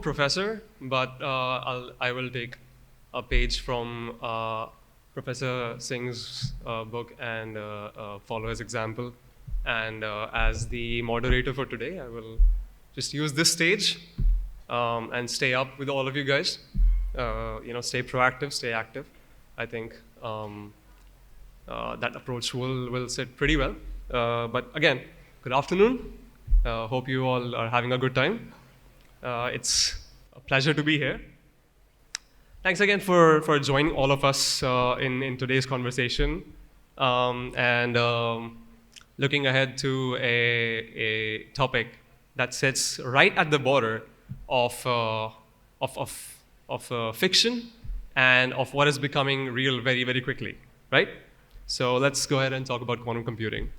professor, but I will take a page from Professor Singh's book and follow his example. And as the moderator for today, I will just use this stage and stay up with all of you guys. Stay proactive, stay active. I think that approach will sit pretty well. But again, good afternoon. Hope you all are having a good time. It's a pleasure to be here. Thanks again for joining all of us in today's conversation and looking ahead to a topic that sits right at the border of fiction and of what is becoming real very, very quickly, right? So let's go ahead and talk about quantum computing,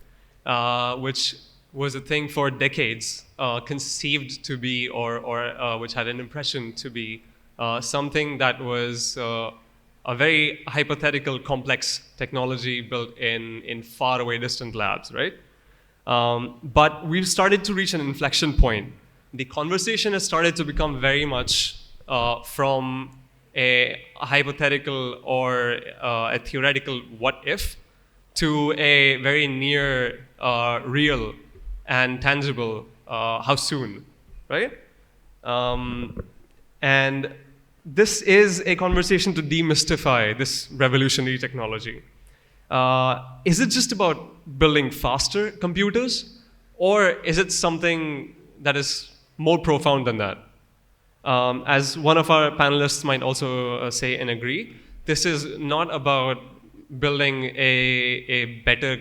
which was a thing for decades, conceived to be, or which had an impression to be something that was a very hypothetical, complex technology built in faraway distant labs, right? But we've started to reach an inflection point. The conversation has started to become very much from a hypothetical or a theoretical what if to a very near real and tangible how soon, right? And this is a conversation to demystify this revolutionary technology. Is it just about building faster computers, or is it something that is more profound than that? As one of our panelists might also say and agree, this is not about building a better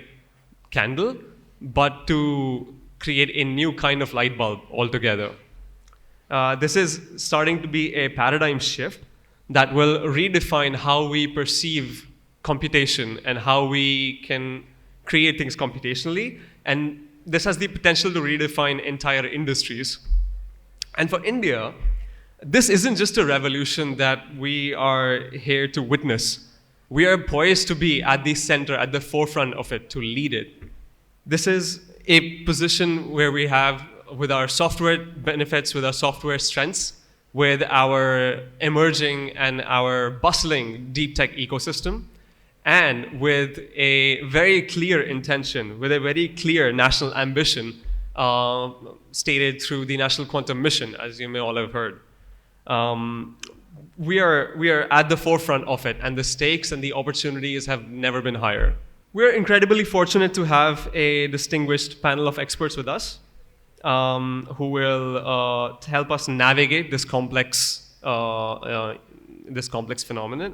candle, but to create a new kind of light bulb altogether. This is starting to be a paradigm shift that will redefine how we perceive computation and how we can create things computationally. And this has the potential to redefine entire industries. And for India, this isn't just a revolution that we are here to witness. We are poised to be at the center, at the forefront of it, to lead it. This is a position where we have, with our software benefits, with our software strengths, with our emerging and our bustling deep tech ecosystem, and with a very clear intention, with a very clear national ambition stated through the National Quantum Mission, as you may all have heard. We are at the forefront of it, and the stakes and the opportunities have never been higher. We're incredibly fortunate to have a distinguished panel of experts with us who will help us navigate this complex phenomenon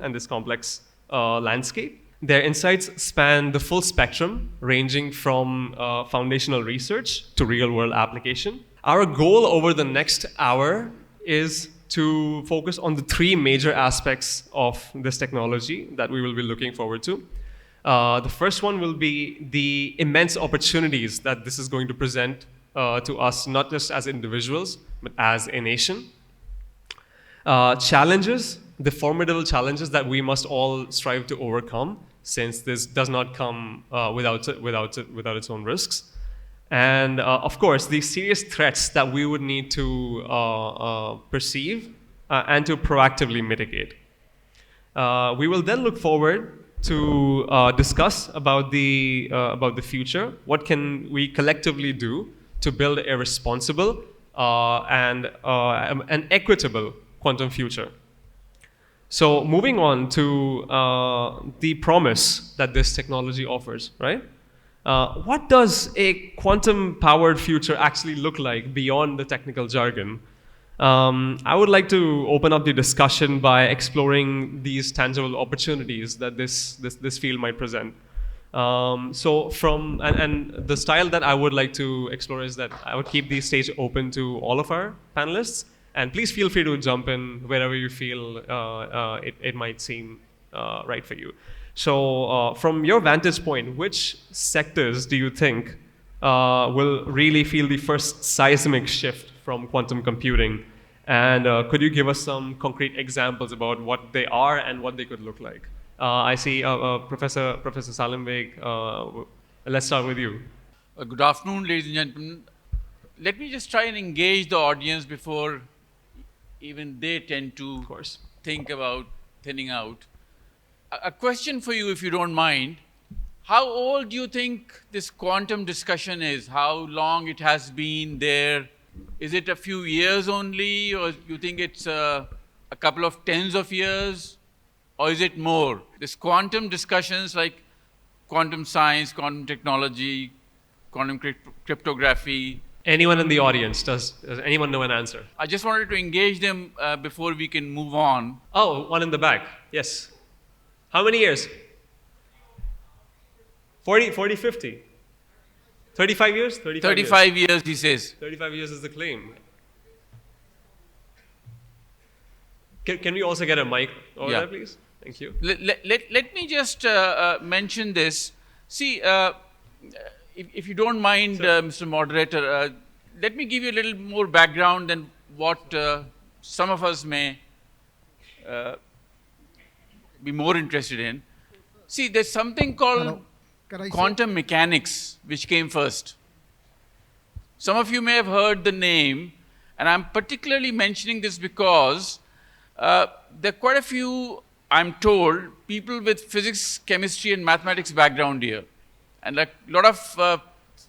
and this complex landscape. Their insights span the full spectrum, ranging from foundational research to real-world application. Our goal over the next hour is to focus on the three major aspects of this technology that we will be looking forward to. The first one will be the immense opportunities that this is going to present to us, not just as individuals, but as a nation. Challenges, the formidable challenges that we must all strive to overcome, since this does not come without its own risks. And of course, the serious threats that we would need to perceive and to proactively mitigate. We will then look forward to discuss about the future. What can we collectively do to build a responsible and an equitable quantum future? So moving on to the promise that this technology offers, right? What does a quantum-powered future actually look like beyond the technical jargon? I would like to open up the discussion by exploring these tangible opportunities that this field might present. And the style that I would like to explore is that I would keep the stage open to all of our panelists, and please feel free to jump in wherever you feel it might seem right for you. So from your vantage point, which sectors do you think will really feel the first seismic shift from quantum computing? And could you give us some concrete examples about what they are and what they could look like? I see Professor Salim Beg. Let's start with you. Good afternoon, ladies and gentlemen. Let me just try and engage the audience before even they tend to Of course. think about thinning out. A question for you, if you don't mind. How old do you think this quantum discussion is? How long it has been there? Is it a few years only, or you think it's a couple of tens of years, or is it more? This quantum discussions like quantum science, quantum technology, quantum cryptography. Anyone in the audience, does anyone know an answer? I just wanted to engage them before we can move on. Oh, one in the back. Yes. How many years? 40, 50. 35 years? 35 years, he says. 35 years is the claim. Can we also get a mic over there, please? Thank you. Let me just mention this. See, if you don't mind, Mr. Moderator, let me give you a little more background than what some of us may be more interested in. See, there's something called quantum mechanics, which came first. Some of you may have heard the name, and I'm particularly mentioning this because there are quite a few, I'm told, people with physics, chemistry, and mathematics background here, and a lot of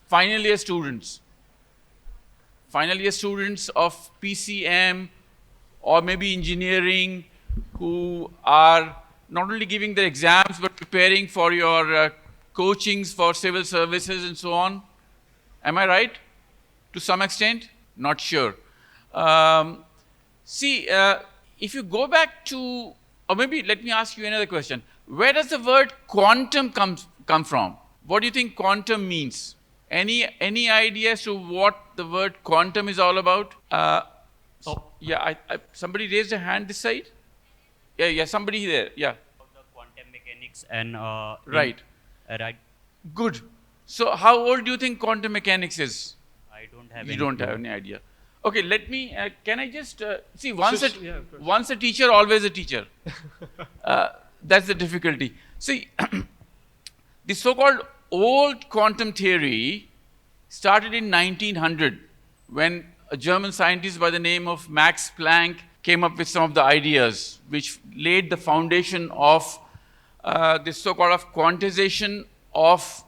final year students of PCM or maybe engineering who are not only giving their exams but preparing for your coachings for civil services and so on. Am I right? To some extent? Not sure. See, if you go back to, or maybe let me ask you another question. Where does the word quantum come from? What do you think quantum means? Any idea as to what the word quantum is all about? Yeah, somebody raised a hand this side? Yeah, somebody there, yeah. The quantum mechanics and right. Right. Good. So how old do you think quantum mechanics is? I don't have You any don't clue. have any idea. Okay, let me, can I just, see, once Yeah, of course. a teacher, always a teacher. That's the difficulty. See, the so-called old quantum theory started in 1900 when a German scientist by the name of Max Planck came up with some of the ideas which laid the foundation of this so-called of quantization of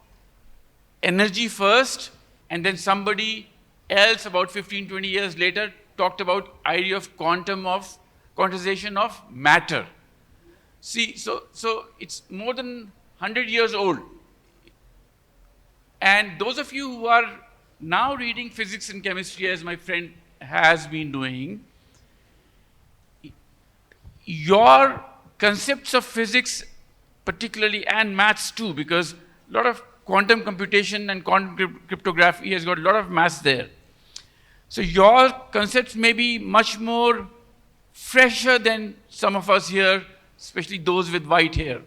energy first, and then somebody else about 15, 20 years later talked about idea of quantization of matter. See, so it's more than 100 years old. And those of you who are now reading physics and chemistry, as my friend has been doing, your concepts of physics particularly, and maths too, because a lot of quantum computation and quantum cryptography has got a lot of maths there. So your concepts may be much more fresher than some of us here, especially those with white hair.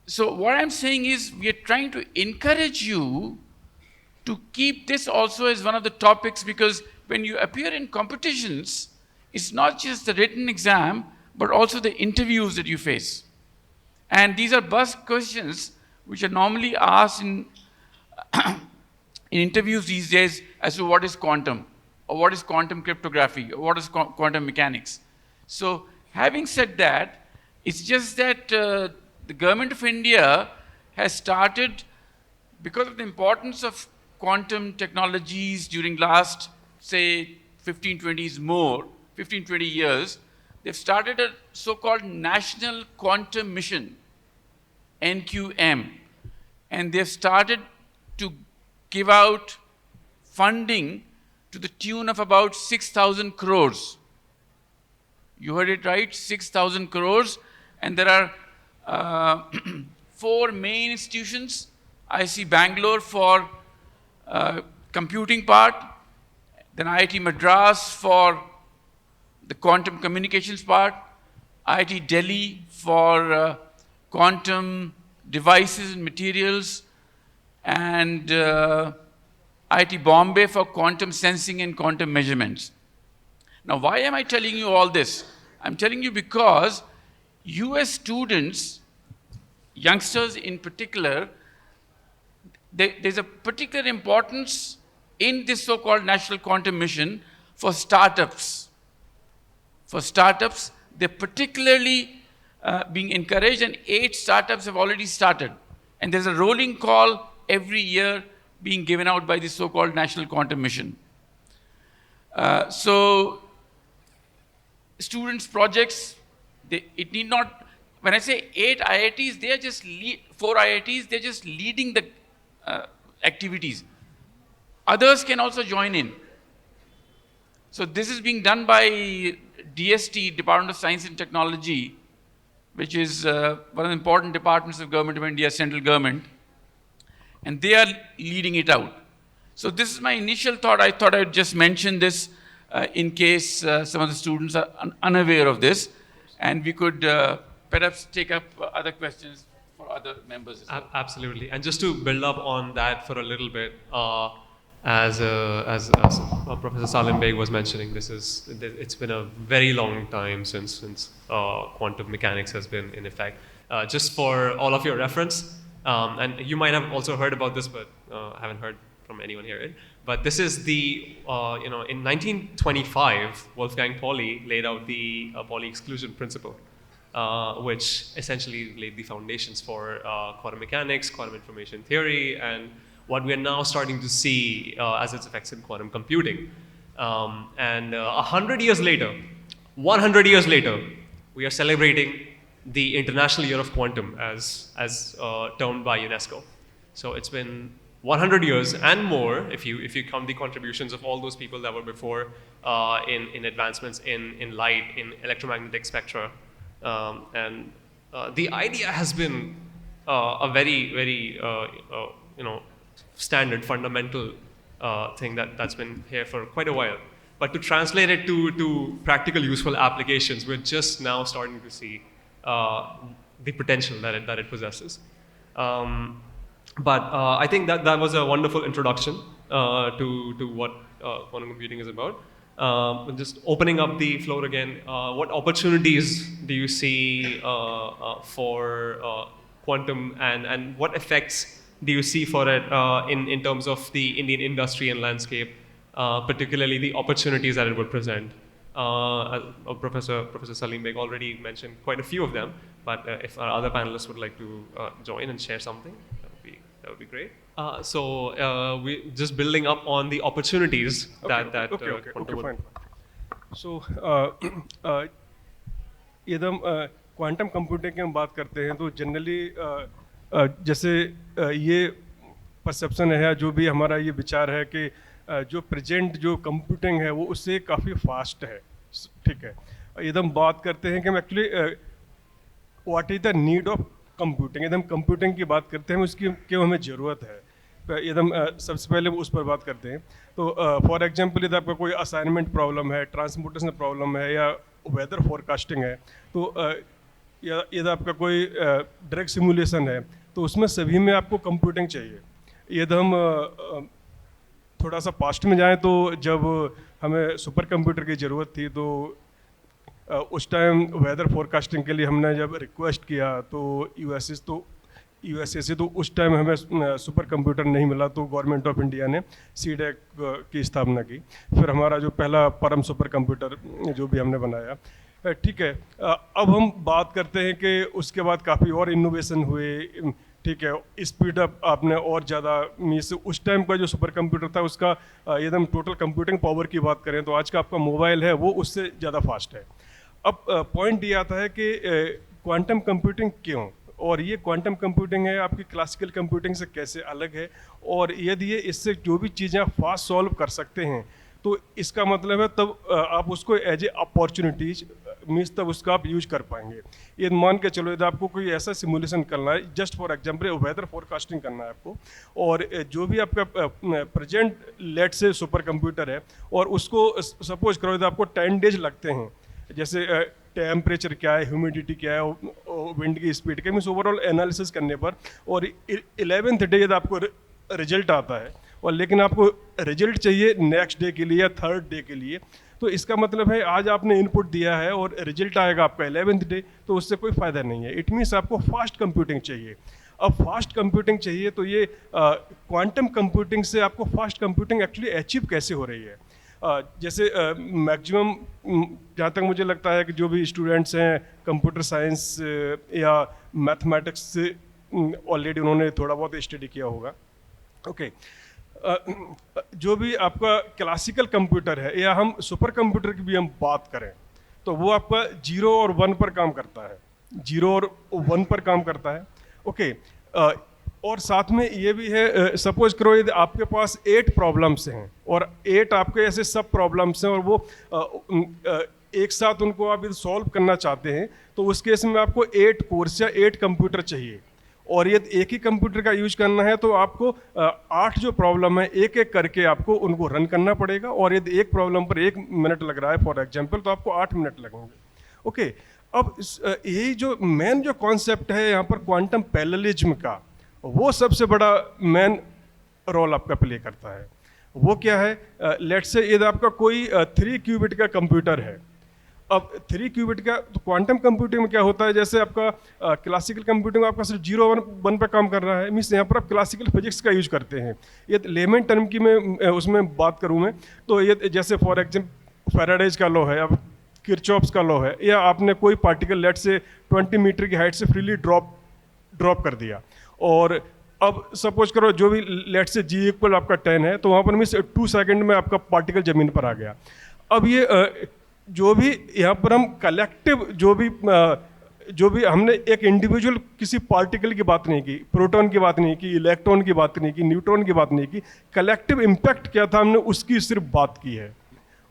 So what I'm saying is we are trying to encourage you to keep this also as one of the topics, because when you appear in competitions, it's not just the written exam, but also the interviews that you face. And these are buzz questions which are normally asked in interviews these days as to what is quantum, or what is quantum cryptography, or what is quantum mechanics. So having said that, it's just that the government of India has started, because of the importance of quantum technologies during last, say, 15, 20 years, they've started a so-called National Quantum Mission, NQM, and they've started to give out funding to the tune of about 6,000 crores. You heard it right, 6,000 crores, and there are 4 main institutions. I see Bangalore for computing part, then IIT Madras for the quantum communications part, IIT Delhi for quantum devices and materials, and IIT Bombay for quantum sensing and quantum measurements. Now, why am I telling you all this? I'm telling you because US students, youngsters in particular, there's a particular importance in this so-called National Quantum Mission for startups. For startups, they're particularly being encouraged, and 8 startups have already started. And there's a rolling call every year being given out by the so-called National Quantum Mission. So students' projects, it need not, when I say 8 IITs, they are just 4 IITs, they're just leading the activities. Others can also join in. So this is being done by DST, Department of Science and Technology, which is one of the important departments of Government of India, central government, and they are leading it out. So this is my initial thought. I thought I would just mention this in case some of the students are unaware of this, and we could perhaps take up other questions for other members as well. Absolutely. And just to build up on that for a little bit, as Professor Salim Beg was mentioning, it's been a very long time since quantum mechanics has been in effect. Just for all of your reference, and you might have also heard about this, but haven't heard from anyone here. But this is the, in 1925, Wolfgang Pauli laid out the Pauli exclusion principle, which essentially laid the foundations for quantum mechanics, quantum information theory, and what we are now starting to see as its effects in quantum computing. And 100 years later, we are celebrating the International Year of Quantum as termed by UNESCO. So it's been 100 years and more, if you count the contributions of all those people that were before in advancements in light, in electromagnetic spectra. And the idea has been a very standard, fundamental thing that's been here for quite a while. But to translate it to practical, useful applications, we're just now starting to see the potential that it possesses. But I think that was a wonderful introduction to what quantum computing is about. Just opening up the floor again, what opportunities do you see for quantum, and what effects do you see for it in terms of the Indian industry and landscape, particularly the opportunities that it would present? Professor Salim Beg already mentioned quite a few of them, but if our other panelists would like to join and share something, that would be great. So we just building up on the opportunities that okay, fine. So एकदम quantum computing की हम बात करते हैं तो generally जैसे ये perception है, जो भी हमारा ये विचार है कि जो प्रेजेंट जो कंप्यूटिंग है वो उससे काफ़ी फास्ट है, ठीक है। एकदम बात करते हैं कि हम actually what is the need of computing, एकदम कंप्यूटिंग की बात करते हैं, उसकी क्यों हमें ज़रूरत है, एकदम सबसे पहले उस पर बात करते हैं। तो फॉर एग्जांपल यदि आपका कोई असाइनमेंट प्रॉब्लम है, ट्रांसपोर्टेशन प्रॉब्लम है, या वेदर फोरकास्टिंग है, तो यदि आपका कोई ड्रग सिमुलेशन है, तो उसमें सभी में आपको कंप्यूटिंग चाहिए। यदि हम थोड़ा सा पास्ट में जाएं तो जब हमें सुपर कंप्यूटर की ज़रूरत थी, तो उस टाइम वेदर फोरकास्टिंग के लिए हमने जब रिक्वेस्ट किया तो यूएसए से तो उस टाइम हमें सुपर कंप्यूटर नहीं मिला, तो गवर्नमेंट ऑफ इंडिया ने C-DAC की स्थापना की। फिर हमारा जो पहला परम सुपर कंप्यूटर जो भी हमने बनाया, ठीक है। अब हम बात करते हैं कि उसके बाद काफ़ी और इनोवेशन हुए, ठीक है, स्पीड अप आपने और ज़्यादा मीन्स उस टाइम का जो सुपर कंप्यूटर था उसका एकदम टोटल कंप्यूटिंग पावर की बात करें तो आज का आपका मोबाइल है वो उससे ज़्यादा फास्ट है। अब पॉइंट ये आता है कि क्वांटम कंप्यूटिंग क्यों, और ये क्वांटम कंप्यूटिंग है आपकी क्लासिकल कंप्यूटिंग से कैसे अलग है, और यदि ये इससे जो भी चीज़ें आप फास्ट सॉल्व कर सकते हैं तो इसका मतलब है तब आप उसको एज ए अपॉर्चुनिटीज मीन्स तब उसका आप यूज कर पाएंगे। ये मान के चलो यदि आपको कोई ऐसा सिमुलेशन करना है, just for example weather forecasting करना है आपको, और जो भी आपका प्रेजेंट लेट से सुपर कंप्यूटर है और उसको सपोज करो यदि आपको 10 डेज लगते हैं, जैसे टेम्परेचर क्या है, ह्यूमिडिटी क्या है, विंड की स्पीड क्या, मीन्स ओवरऑल एनालिसिस करने पर, और 11th डे यदि आपको रिजल्ट आता है, और लेकिन आपको रिजल्ट चाहिए नेक्स्ट डे के लिए या 3rd डे के लिए, तो इसका मतलब है आज आपने इनपुट दिया है और रिजल्ट आएगा आपका 11th डे, तो उससे कोई फ़ायदा नहीं है। इट मीन्स आपको फास्ट कंप्यूटिंग चाहिए। अब फास्ट कंप्यूटिंग चाहिए तो ये क्वांटम कंप्यूटिंग से आपको फास्ट कंप्यूटिंग एक्चुअली अचीव कैसे हो रही है। जैसे मैक्सिमम जहाँ तक मुझे लगता है कि जो भी स्टूडेंट्स हैं कंप्यूटर साइंस या मैथमेटिक्स से ऑलरेडी उन्होंने थोड़ा बहुत स्टडी किया होगा। ओके, जो भी आपका क्लासिकल कंप्यूटर है या हम सुपर कंप्यूटर की भी हम बात करें तो वो आपका 0 और 1 पर काम करता है, 0 और 1 पर काम करता है। ओके, और साथ में ये भी है, सपोज करो यदि आपके पास 8 प्रॉब्लम्स हैं और 8 आपके ऐसे सब प्रॉब्लम्स हैं और वो एक साथ उनको आप यदि सॉल्व करना चाहते हैं तो उस केस में आपको 8 कोर्स या 8 कंप्यूटर चाहिए, और यदि एक ही कंप्यूटर का यूज करना है तो आपको 8 जो प्रॉब्लम है एक एक करके आपको उनको रन करना पड़ेगा, और यदि एक प्रॉब्लम पर 1 मिनट लग रहा है फॉर एग्जांपल तो आपको 8 मिनट लगेंगे। ओके, अब यही जो मेन जो कॉन्सेप्ट है यहाँ पर क्वांटम पैरेललिज्म का, वो सबसे बड़ा मेन रोल आपका प्ले करता है। वो क्या है, लेट्स से यदि आपका कोई 3 क्यूबिट का कंप्यूटर है, अब 3 क्यूबिट का तो क्वांटम कंप्यूटिंग में क्या होता है, जैसे आपका क्लासिकल कंप्यूटिंग में आपका सिर्फ 0 1 पर काम कर रहा है, मीन्स यहाँ पर आप क्लासिकल फिजिक्स का यूज करते हैं। ये लेमन टर्म की मैं उसमें बात करूँ मैं तो ये जैसे फॉर एग्जाम्पल फैराडेज का लॉ है, अब किरचॉफ्स का लॉ है, या आपने कोई पार्टिकल लेट से 20 मीटर की हाइट से फ्रीली ड्रॉप कर दिया, और अब सपोज करो जो भी लेट से जी इक्वल आपका 10 है तो वहाँ पर मीन्स 2 सेकंड में आपका पार्टिकल जमीन पर आ गया। अब ये जो भी यहाँ पर हम कलेक्टिव जो भी हमने एक इंडिविजुअल किसी पार्टिकल की बात नहीं की, प्रोटॉन की बात नहीं की, इलेक्ट्रॉन की बात नहीं की, न्यूट्रॉन की बात नहीं की, कलेक्टिव इम्पैक्ट क्या था हमने उसकी सिर्फ बात की है।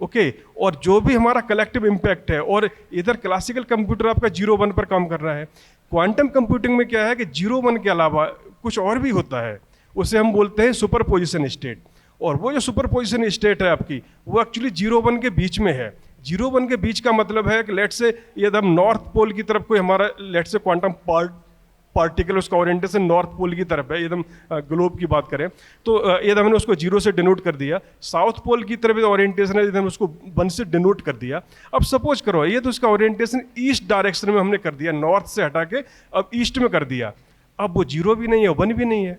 ओके, और जो भी हमारा कलेक्टिव इम्पैक्ट है, और इधर क्लासिकल कंप्यूटर आपका 0 1 पर काम कर रहा है, क्वांटम कंप्यूटिंग में क्या है कि 0 1 के अलावा कुछ और भी होता है, उसे हम बोलते हैं सुपरपोजिशन स्टेट। और वो जो सुपरपोजिशन स्टेट है आपकी वो एक्चुअली 0 1 के बीच में है। 0 1 के बीच का मतलब है कि लेट से यदि हम नॉर्थ पोल की तरफ कोई हमारा लेट से क्वांटम पार्टिकल उसका ओरिएंटेशन नॉर्थ पोल की तरफ है, यदि हम ग्लोब की बात करें तो यदि हमने उसको 0 से डिनोट कर दिया, साउथ पोल की तरफ ओरिएंटेशन है यदि हम उसको 1 से डिनोट कर दिया। अब सपोज करो ये तो उसका ओरिएंटेशन ईस्ट डायरेक्शन में हमने कर दिया, नॉर्थ से हटा के अब ईस्ट में कर दिया, अब वो 0 भी नहीं है 1 भी नहीं है,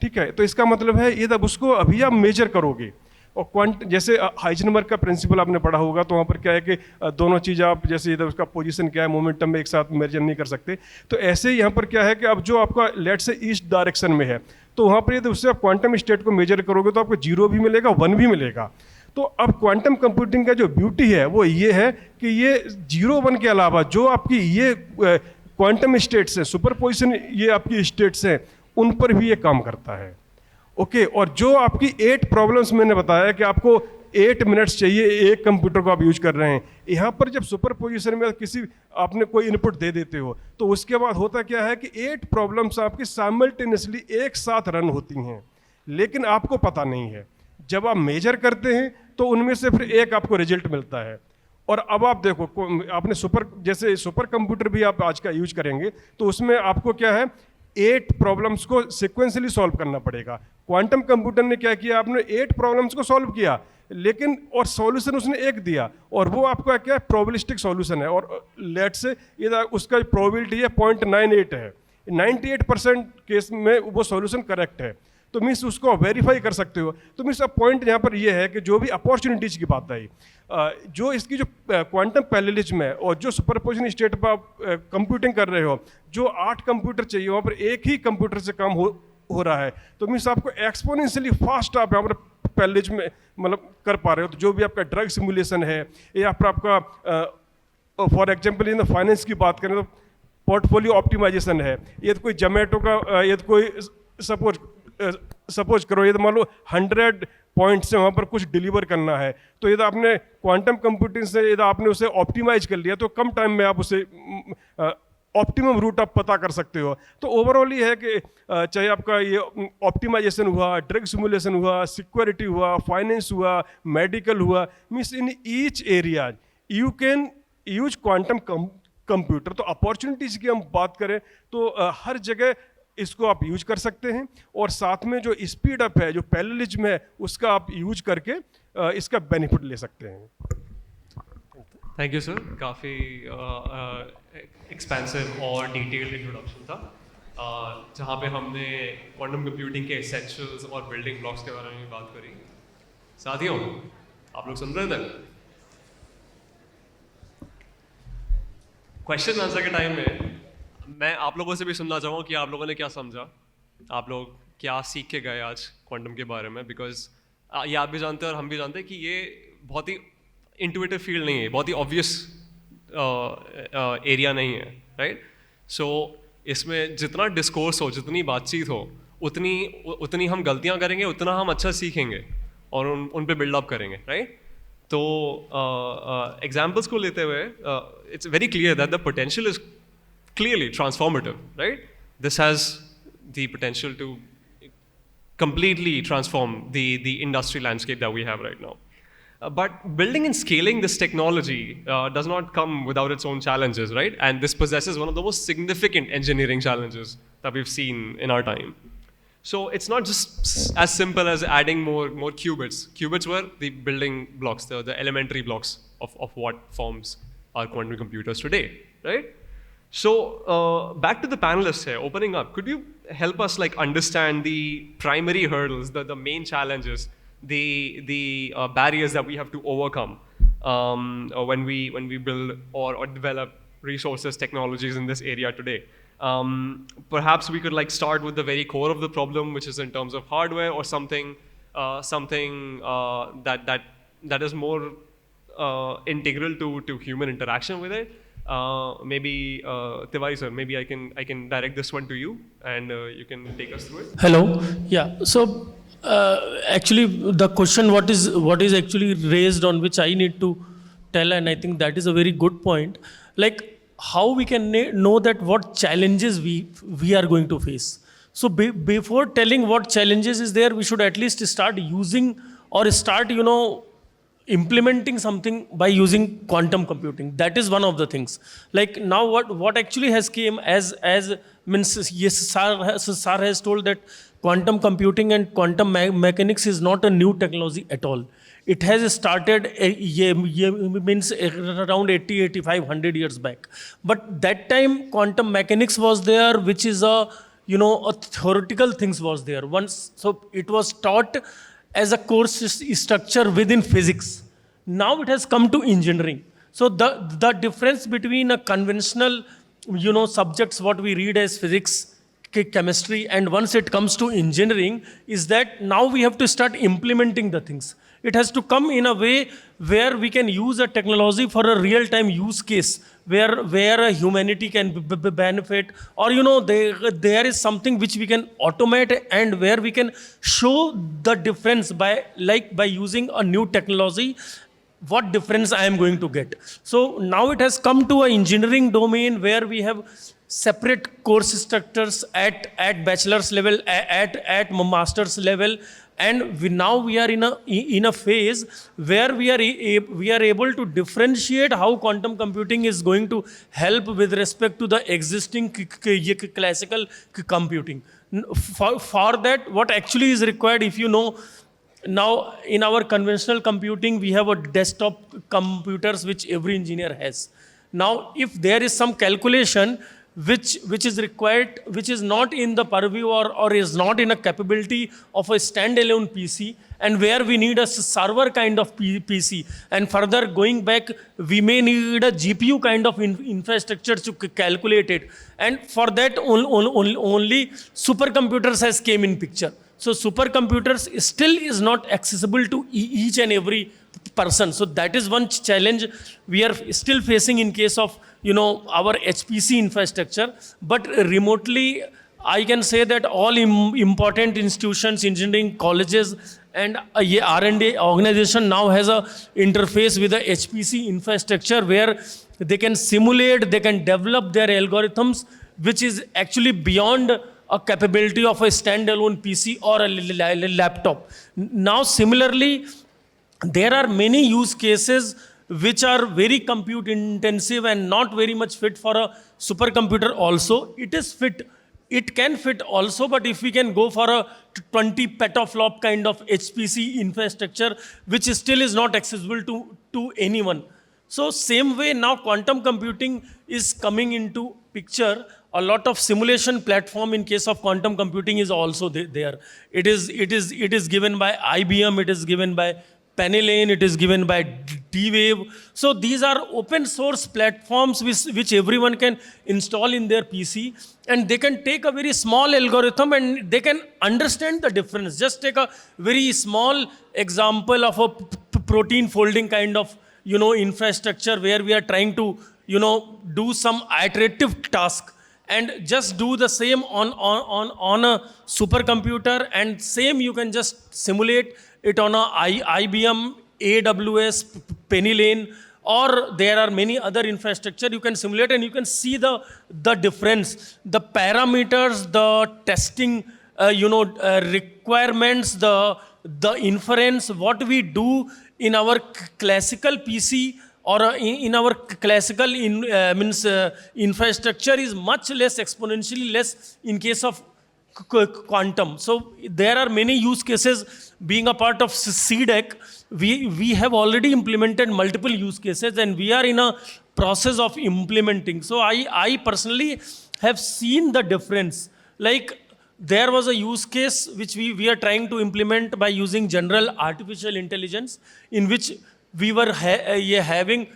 ठीक है। तो इसका मतलब है ये अब उसको अभी आप मेजर करोगे, और क्वांट जैसे हाइजेनबर्ग का प्रिंसिपल आपने पढ़ा होगा तो वहाँ पर क्या है कि दोनों चीज़ आप जैसे इधर उसका पोजीशन क्या है मोमेंटम में एक साथ मेजर नहीं कर सकते, तो ऐसे ही यहाँ पर क्या है कि अब जो आपका लेट से ईस्ट डायरेक्शन में है तो वहाँ पर यदि उससे आप क्वांटम स्टेट को मेजर करोगे तो आपको 0 भी मिलेगा 1 भी मिलेगा। तो अब क्वांटम कंप्यूटिंग का जो ब्यूटी है वो ये है कि ये 0 1 के अलावा जो आपकी ये क्वांटम स्टेट्स हैं, सुपरपोजिशन ये आपकी स्टेट्स हैं, उन पर भी ये काम करता है। ओके, और जो आपकी 8 प्रॉब्लम्स मैंने बताया कि आपको 8 मिनट्स चाहिए एक कंप्यूटर को आप यूज कर रहे हैं, यहाँ पर जब सुपरपोजिशन में किसी आपने कोई इनपुट दे देते हो तो उसके बाद होता क्या है कि 8 प्रॉब्लम्स आपकी साइमल्टेनियसली एक साथ रन होती हैं, लेकिन आपको पता नहीं है। जब आप मेजर करते हैं तो उनमें से फिर एक आपको रिजल्ट मिलता है। और अब आप देखो आपने जैसे सुपर कंप्यूटर भी आप आज का यूज करेंगे तो उसमें आपको क्या है 8 प्रॉब्लम्स को सिक्वेंसली सॉल्व करना पड़ेगा। क्वांटम कंप्यूटर ने क्या किया, आपने 8 प्रॉब्लम्स को सॉल्व किया लेकिन और सॉल्यूशन उसने एक दिया, और वो आपका क्या है प्रोबेबिलिस्टिक सॉल्यूशन है, और लेट से ये उसका प्रोबेबिलिटी है 0.98 है, 98% केस में वो सॉल्यूशन करेक्ट है, तो मीन्स उसको वेरीफाई कर सकते हो। तो मीन्स अब पॉइंट यहाँ पर ये है कि जो भी अपॉर्चुनिटीज की बात आई, जो इसकी जो क्वांटम पैरेललिज्म है और जो सुपरपोजिशन स्टेट पर आप कंप्यूटिंग कर रहे हो, जो 8 कंप्यूटर चाहिए वहाँ पर एक ही कंप्यूटर से काम हो रहा है, तो मीन्स आपको एक्सपोनेंशियली फास्ट आप यहाँ पर पैरेललिज्म में मतलब कर पा रहे हो। तो जो भी आपका ड्रग सिमुलेशन है या फिर आपका फॉर एग्जाम्पल इन फाइनेंस की बात करें तो पोर्टफोलियो ऑप्टिमाइजेशन है, ये तो कोई जोमेटो का ये तो कोई सपोज करो ये तो मान लो 100 पॉइंट से वहाँ पर कुछ डिलीवर करना है, तो यदि आपने क्वांटम कंप्यूटिंग से यदि आपने उसे ऑप्टिमाइज कर लिया तो कम टाइम में आप उसे ऑप्टिमम रूट आप पता कर सकते हो। तो ओवरऑल ये है कि चाहे आपका ये ऑप्टिमाइजेशन हुआ, ड्रग सिमुलेशन हुआ, सिक्योरिटी हुआ, फाइनेंस हुआ, मेडिकल हुआ, means in each area you can use quantum computer. तो अपॉर्चुनिटीज की हम बात करें तो हर जगह इसको आप यूज कर सकते हैं, और साथ में जो स्पीड अप है, जो पैरेललिज्म है, उसका आप यूज करके इसका बेनिफिट ले सकते हैं। थैंक यू सर, काफ़ी एक्सपेंसिव और डिटेल्ड इंट्रोडक्शन था, जहाँ पे हमने क्वांटम कंप्यूटिंग के एसेंशियल्स और बिल्डिंग ब्लॉक्स के बारे में बात करी। साथियों, आप लोग सुन रहे थे? क्वेश्चन आंसर के टाइम में मैं आप लोगों से भी सुनना चाहूँगा कि आप लोगों ने क्या समझा, आप लोग क्या सीख के गए आज क्वांटम के बारे में, बिकॉज ये आप भी जानते हैं और हम भी जानते हैं कि ये बहुत ही इंटुइटिव फील्ड नहीं है, बहुत ही ऑब्वियस एरिया नहीं है, राइट? सो इसमें जितना डिस्कोर्स हो, जितनी बातचीत हो, उतनी हम गलतियाँ करेंगे, उतना हम अच्छा सीखेंगे और उन पे बिल्डअप करेंगे, राइट? तो एग्जाम्पल्स को लेते हुए it's very clear that the potential is clearly transformative, right? This has the potential to completely transform the industry landscape that we have right now. But building and scaling this technology does not come without its own challenges, right? And this possesses one of the most significant engineering challenges that we've seen in our time. So it's not just as simple as adding more qubits. Qubits were the building blocks, the elementary blocks of what forms our quantum computers today, right? So back to the panelists here, opening up, could you help us like understand the primary hurdles, the main challenges, the barriers that we have to overcome when we build or develop resources, technologies in this area today? Perhaps we could like start with the very core of the problem, which is in terms of hardware, or something that is more integral to human interaction with it. Maybe Tiwari sir, maybe I can direct this one to you, and you can take us through it. Hello. Yeah. So actually, the question what is actually raised, on which I need to tell, and I think that is a very good point. Like how we can know that what challenges we are going to face. So before telling what challenges is there, we should at least start using or start implementing something by using quantum computing. That is one of the things. Like now what actually has came as means, yes, sir has told that quantum computing and quantum mechanics is not a new technology at all. It has started means around 80, 85, 100 years back. But that time quantum mechanics was there, which is a theoretical things was there once. So it was taught as a course structure within physics. Now it has come to engineering. So the difference between a conventional subjects what we read as physics, chemistry, and once it comes to engineering is that now we have to start implementing the things. It has to come in a way where we can use a technology for a real-time use case, where a humanity can benefit, or there is something which we can automate, and where we can show the difference by using a new technology, what difference I am going to get. So now it has come to an engineering domain where we have separate course structures at bachelor's level, at master's level, and now we are in a phase where we are able to differentiate how quantum computing is going to help with respect to the existing classical computing. For that, what actually is required, if now in our conventional computing we have a desktop computers which every engineer has. Now if there is some calculation which is required, which is not in the purview or is not in a capability of a standalone PC, and where we need a server kind of PC, and further going back we may need a GPU kind of infrastructure to calculate it, and for that only supercomputers has came in picture. So supercomputers still is not accessible to each and every person. So that is one challenge we are still facing in case of our HPC infrastructure. But remotely, I can say that all important institutions, engineering colleges, and a R&D organization now has a interface with the HPC infrastructure where they can simulate, they can develop their algorithms, which is actually beyond a capability of a standalone PC or a laptop. Now, similarly, there are many use cases which are very compute intensive and not very much fit for a supercomputer also. It can fit also, but if we can go for a 20 petaflop kind of HPC infrastructure, which still is not accessible to anyone. So same way now quantum computing is coming into picture. A lot of simulation platform in case of quantum computing is also there. It is given by IBM, it is given by Panellists, it is given by D-Wave. So these are open source platforms which everyone can install in their PC, and they can take a very small algorithm and they can understand the difference. Just take a very small example of a protein folding kind of, infrastructure where we are trying to, do some iterative task, and just do the same on a supercomputer, and same you can just simulate it on a IBM, AWS, Penny, or there are many other infrastructure you can simulate, and you can see the difference, the parameters, the testing, requirements, the inference, what we do in our classical PC or in our classical infrastructure is much less, exponentially less in case of quantum. So there are many use cases. Being a part of C-DAC, we have already implemented multiple use cases, and we are in a process of implementing. So I personally have seen the difference. Like, there was a use case which we are trying to implement by using general artificial intelligence, in which we were having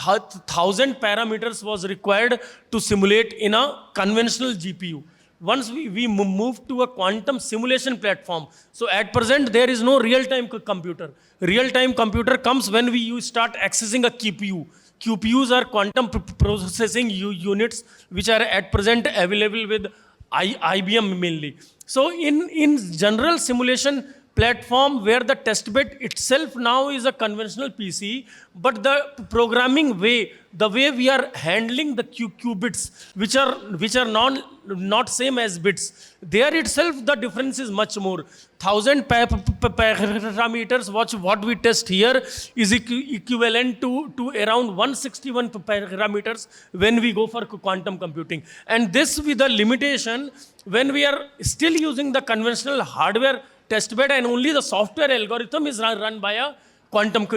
1,000 parameters was required to simulate in a conventional GPU. Once we moved to a quantum simulation platform, so at present there is no real-time computer. Real-time computer comes when you start accessing a QPU. QPUs are quantum processing units, which are at present available with IBM mainly. So in general simulation platform, where the testbed itself now is a conventional PC, but the programming way, the way we are handling the qubits, which are not same as bits, there itself the difference is much more. 1,000 parameters, what we test here is equivalent to around 161 parameters when we go for quantum computing. And this with the limitation, when we are still using the conventional hardware testbed, and only the software algorithm is run by a quantum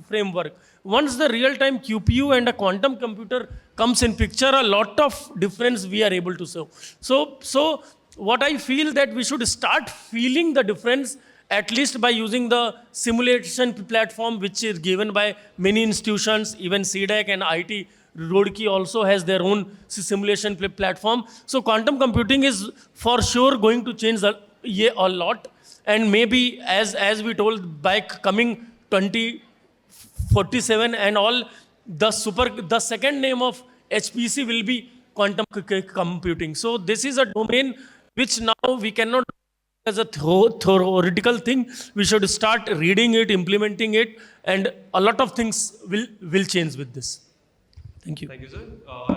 framework. Once the real-time QPU and a quantum computer comes in picture, a lot of difference we are able to show. So what I feel that we should start feeling the difference, at least by using the simulation platform which is given by many institutions. Even C-DAC and IIT Roorkee also has their own simulation platform. So quantum computing is for sure going to change a lot, and maybe as we told, by coming 2047 and all, the second name of HPC will be quantum computing. So this is a domain which now we cannot as a theoretical thing. We should start reading it, implementing it, and a lot of things will change with this. Thank you. Thank you, sir.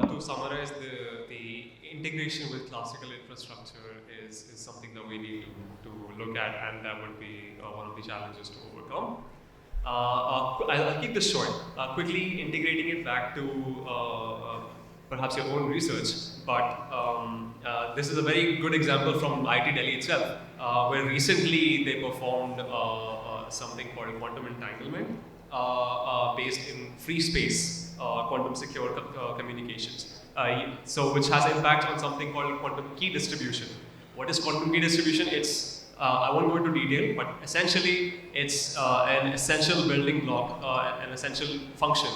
To summarize, the integration with classical infrastructure is something that we need to look at, and that would be one of the challenges to overcome. I'll keep this short. Quickly integrating it back to perhaps your own research, but this is a very good example from IIT Delhi itself, where recently they performed something called quantum entanglement based in free space, quantum secure communications. So which has impact on something called quantum key distribution. What is quantum key distribution? It's, I won't go into detail, but essentially it's an essential building block, an essential function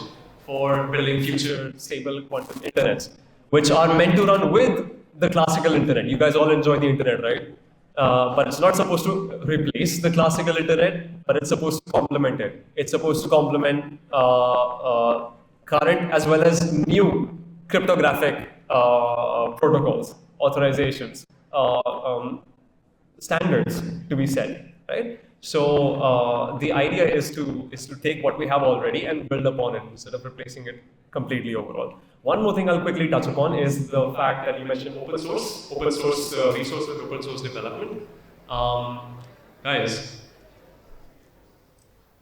for building future stable quantum internets, which are meant to run with the classical internet. You guys all enjoy the internet, right? But it's not supposed to replace the classical internet, but it's supposed to complement it. It's supposed to complement current as well as new cryptographic protocols, authorizations, standards to be set, right? So the idea is to take what we have already and build upon it instead of replacing it completely overall. One more thing I'll quickly touch upon is the fact that you mentioned open source resource with open source development. Guys,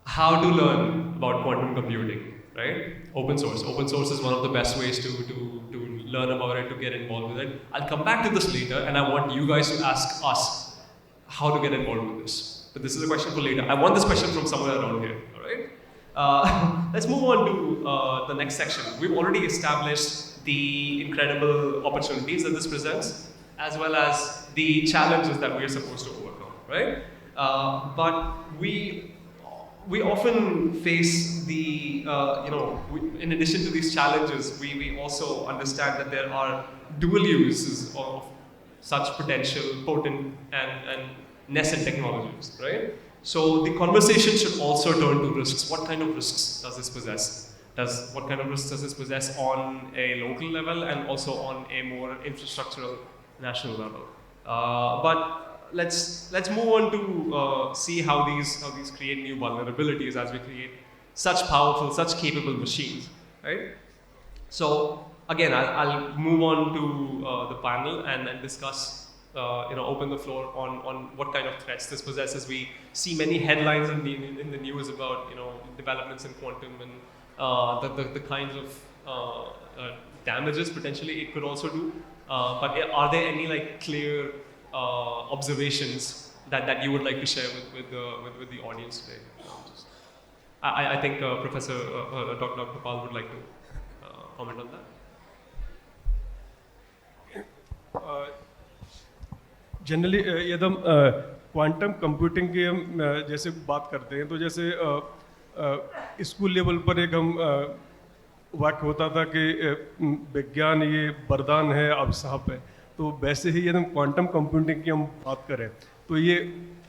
how to learn about quantum computing, right? Open source. Open source is one of the best ways to learn about it, to get involved with it. I'll come back to this later, and I want you guys to ask us how to get involved with this. But this is a question for later. I want this question from somewhere around here, all right? Let's move on to the next section. We've already established the incredible opportunities that this presents, as well as the challenges that we are supposed to overcome, right? But we we often face the, in addition to these challenges, we also understand that there are dual uses of such potential, potent and nascent technologies, right? So the conversation should also turn to risks. What kind of risks does this possess? What kind of risks does this possess on a local level and also on a more infrastructural national level? But let's move on to see how these create new vulnerabilities as we create such powerful, such capable machines, right? So again, I'll move on to the panel and discuss, open the floor on what kind of threats this possesses. We see many headlines in the news about, developments in quantum and the kinds of damages potentially it could also do. But are there any like clear observations that you would like to share with the audience today? I think Professor Dr. Pal would like to comment on that. Generally एकदम quantum computing की हम जैसे बात करते हैं तो जैसे school level पर एक हम वाक्य होता था कि विज्ञान ये वरदान है अभिशाप है, तो वैसे ही एकदम क्वांटम कंप्यूटिंग की हम बात करें तो ये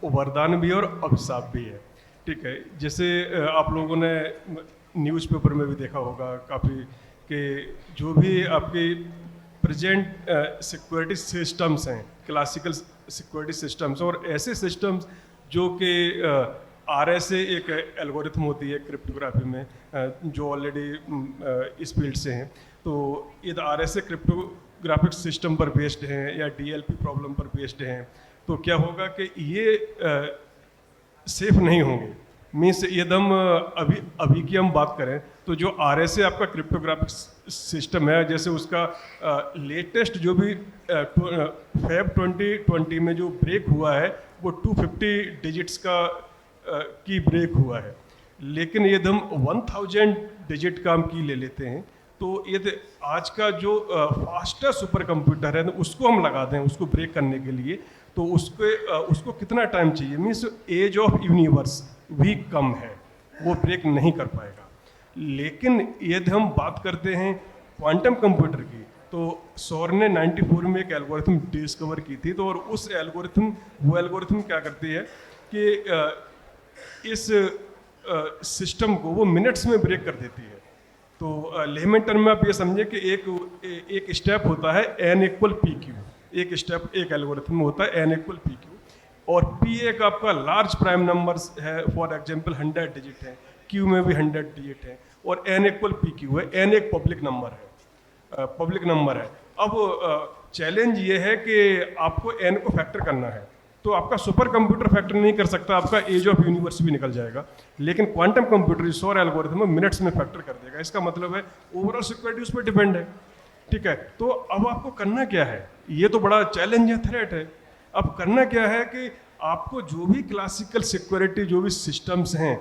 वरदान भी है और अभिशाप भी है, ठीक है। जैसे आप लोगों ने न्यूज़पेपर में भी देखा होगा काफ़ी कि जो भी आपके प्रेजेंट सिक्योरिटी सिस्टम्स हैं, क्लासिकल सिक्योरिटी सिस्टम्स और ऐसे सिस्टम्स जो कि RSA एक एल्गोरिथम होती है क्रिप्टोग्राफी में जो ऑलरेडी इस फील्ड से हैं, तो ये RSA क्रिप्टोग्राफिक सिस्टम पर बेस्ड हैं या DLP प्रॉब्लम पर बेस्ड हैं, तो क्या होगा कि ये सेफ नहीं होंगे। मीन्स एकदम अभी की हम बात करें तो जो RSA आपका क्रिप्टोग्राफिक सिस्टम है, जैसे उसका लेटेस्ट जो भी Feb 2020 में जो ब्रेक हुआ है वो 250 डिजिट्स का की ब्रेक हुआ है, लेकिन ये हम 1000 डिजिट का हम की ले लेते हैं, तो ये आज का जो फास्टर सुपर कंप्यूटर है तो उसको हम लगा दें उसको ब्रेक करने के लिए, तो उसको कितना टाइम चाहिए। मीन्स एज ऑफ यूनिवर्स भी कम है, वो ब्रेक नहीं कर पाएगा। लेकिन यदि हम बात करते हैं क्वांटम कंप्यूटर की, तो सौर ने 94 में एक एल्गोरिथम डिस्कवर की थी, तो और उस वो एल्गोरिथम क्या करती है कि इस सिस्टम को वो मिनट्स में ब्रेक कर देती है। तो लेमन टर्म में आप ये समझे कि एक स्टेप होता है n = pq, एक स्टेप एक एल्गोरिथम होता है n = pq, और p एक आपका लार्ज प्राइम नंबर्स है, फॉर एग्जांपल 100 डिजिट है, q में भी 100 डिजिट है, और n = pq है, n एक पब्लिक नंबर है। अब चैलेंज ये है कि आपको n को फैक्टर करना है, तो आपका सुपर कंप्यूटर फैक्टर नहीं कर सकता, आपका एज ऑफ यूनिवर्स भी निकल जाएगा, लेकिन क्वांटम कंप्यूटर सौर एल्गोरिथम मिनट्स में फैक्टर कर देगा। इसका मतलब है ओवरऑल सिक्योरिटी उस पर डिपेंड है, ठीक है। तो अब आपको करना क्या है, ये तो बड़ा चैलेंज है, थ्रेट है। अब करना क्या है कि आपको जो भी क्लासिकल सिक्योरिटी जो भी सिस्टम्स हैं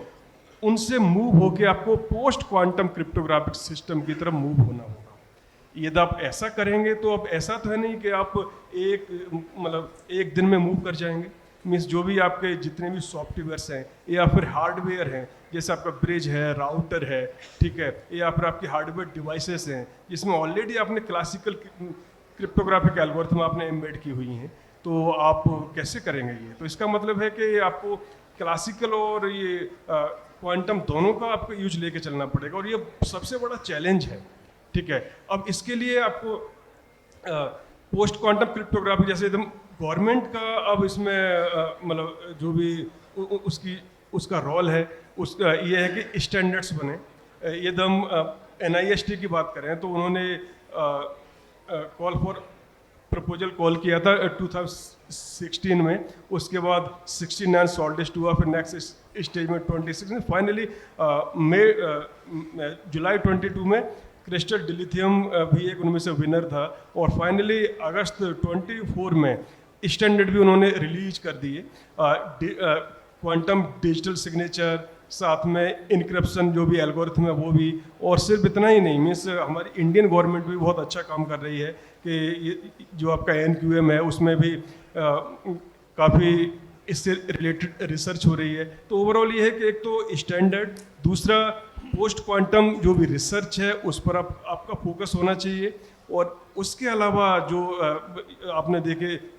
उनसे मूव होके आपको पोस्ट क्वांटम क्रिप्टोग्राफिक सिस्टम की तरफ मूव होना होगा। यदि आप ऐसा करेंगे तो अब ऐसा तो है नहीं कि आप एक दिन में मूव कर जाएंगे। मीन्स जो भी आपके जितने भी सॉफ्टवेयर्स हैं या फिर हार्डवेयर हैं, जैसे आपका ब्रिज है, राउटर है, ठीक है, या फिर आपकी हार्डवेयर डिवाइसेस हैं जिसमें ऑलरेडी आपने क्लासिकल क्रिप्टोग्राफिक एल्गोरिथम आपने एम्बेड की हुई हैं, तो आप कैसे करेंगे ये। तो इसका मतलब है कि आपको क्लासिकल और ये क्वांटम दोनों का आपको यूज लेके चलना पड़ेगा, और ये सबसे बड़ा चैलेंज है, ठीक है। अब इसके लिए आपको पोस्ट क्वांटम क्रिप्टोग्राफी जैसे एकदम गवर्नमेंट का अब इसमें मतलब जो भी उसका रोल है, उसका ये है कि स्टैंडर्ड्स बने। एकदम NIST की बात करें तो उन्होंने प्रपोजल कॉल किया था 2016 में, उसके बाद 69 शॉर्टलिस्ट हुआ, फिर नेक्स्ट स्टेज में 26 में, फाइनली जुलाई 22 में क्रिस्टल डिलिथियम भी एक उनमें से विनर था, और फाइनली अगस्त 24 में स्टैंडर्ड भी उन्होंने रिलीज कर दिए, क्वांटम डिजिटल सिग्नेचर, साथ में इनक्रिप्शन जो भी एल्गोरिथम है वो भी। और सिर्फ इतना ही नहीं, मीन्स हमारी इंडियन गवर्नमेंट भी बहुत अच्छा काम कर रही है कि ये जो आपका NQM है उसमें भी काफ़ी इससे रिलेटेड रिसर्च हो रही है। तो ओवरऑल ये है कि एक तो स्टैंडर्ड, दूसरा पोस्ट क्वांटम जो भी रिसर्च है उस पर आपका फोकस होना चाहिए, और उसके अलावा जो आपने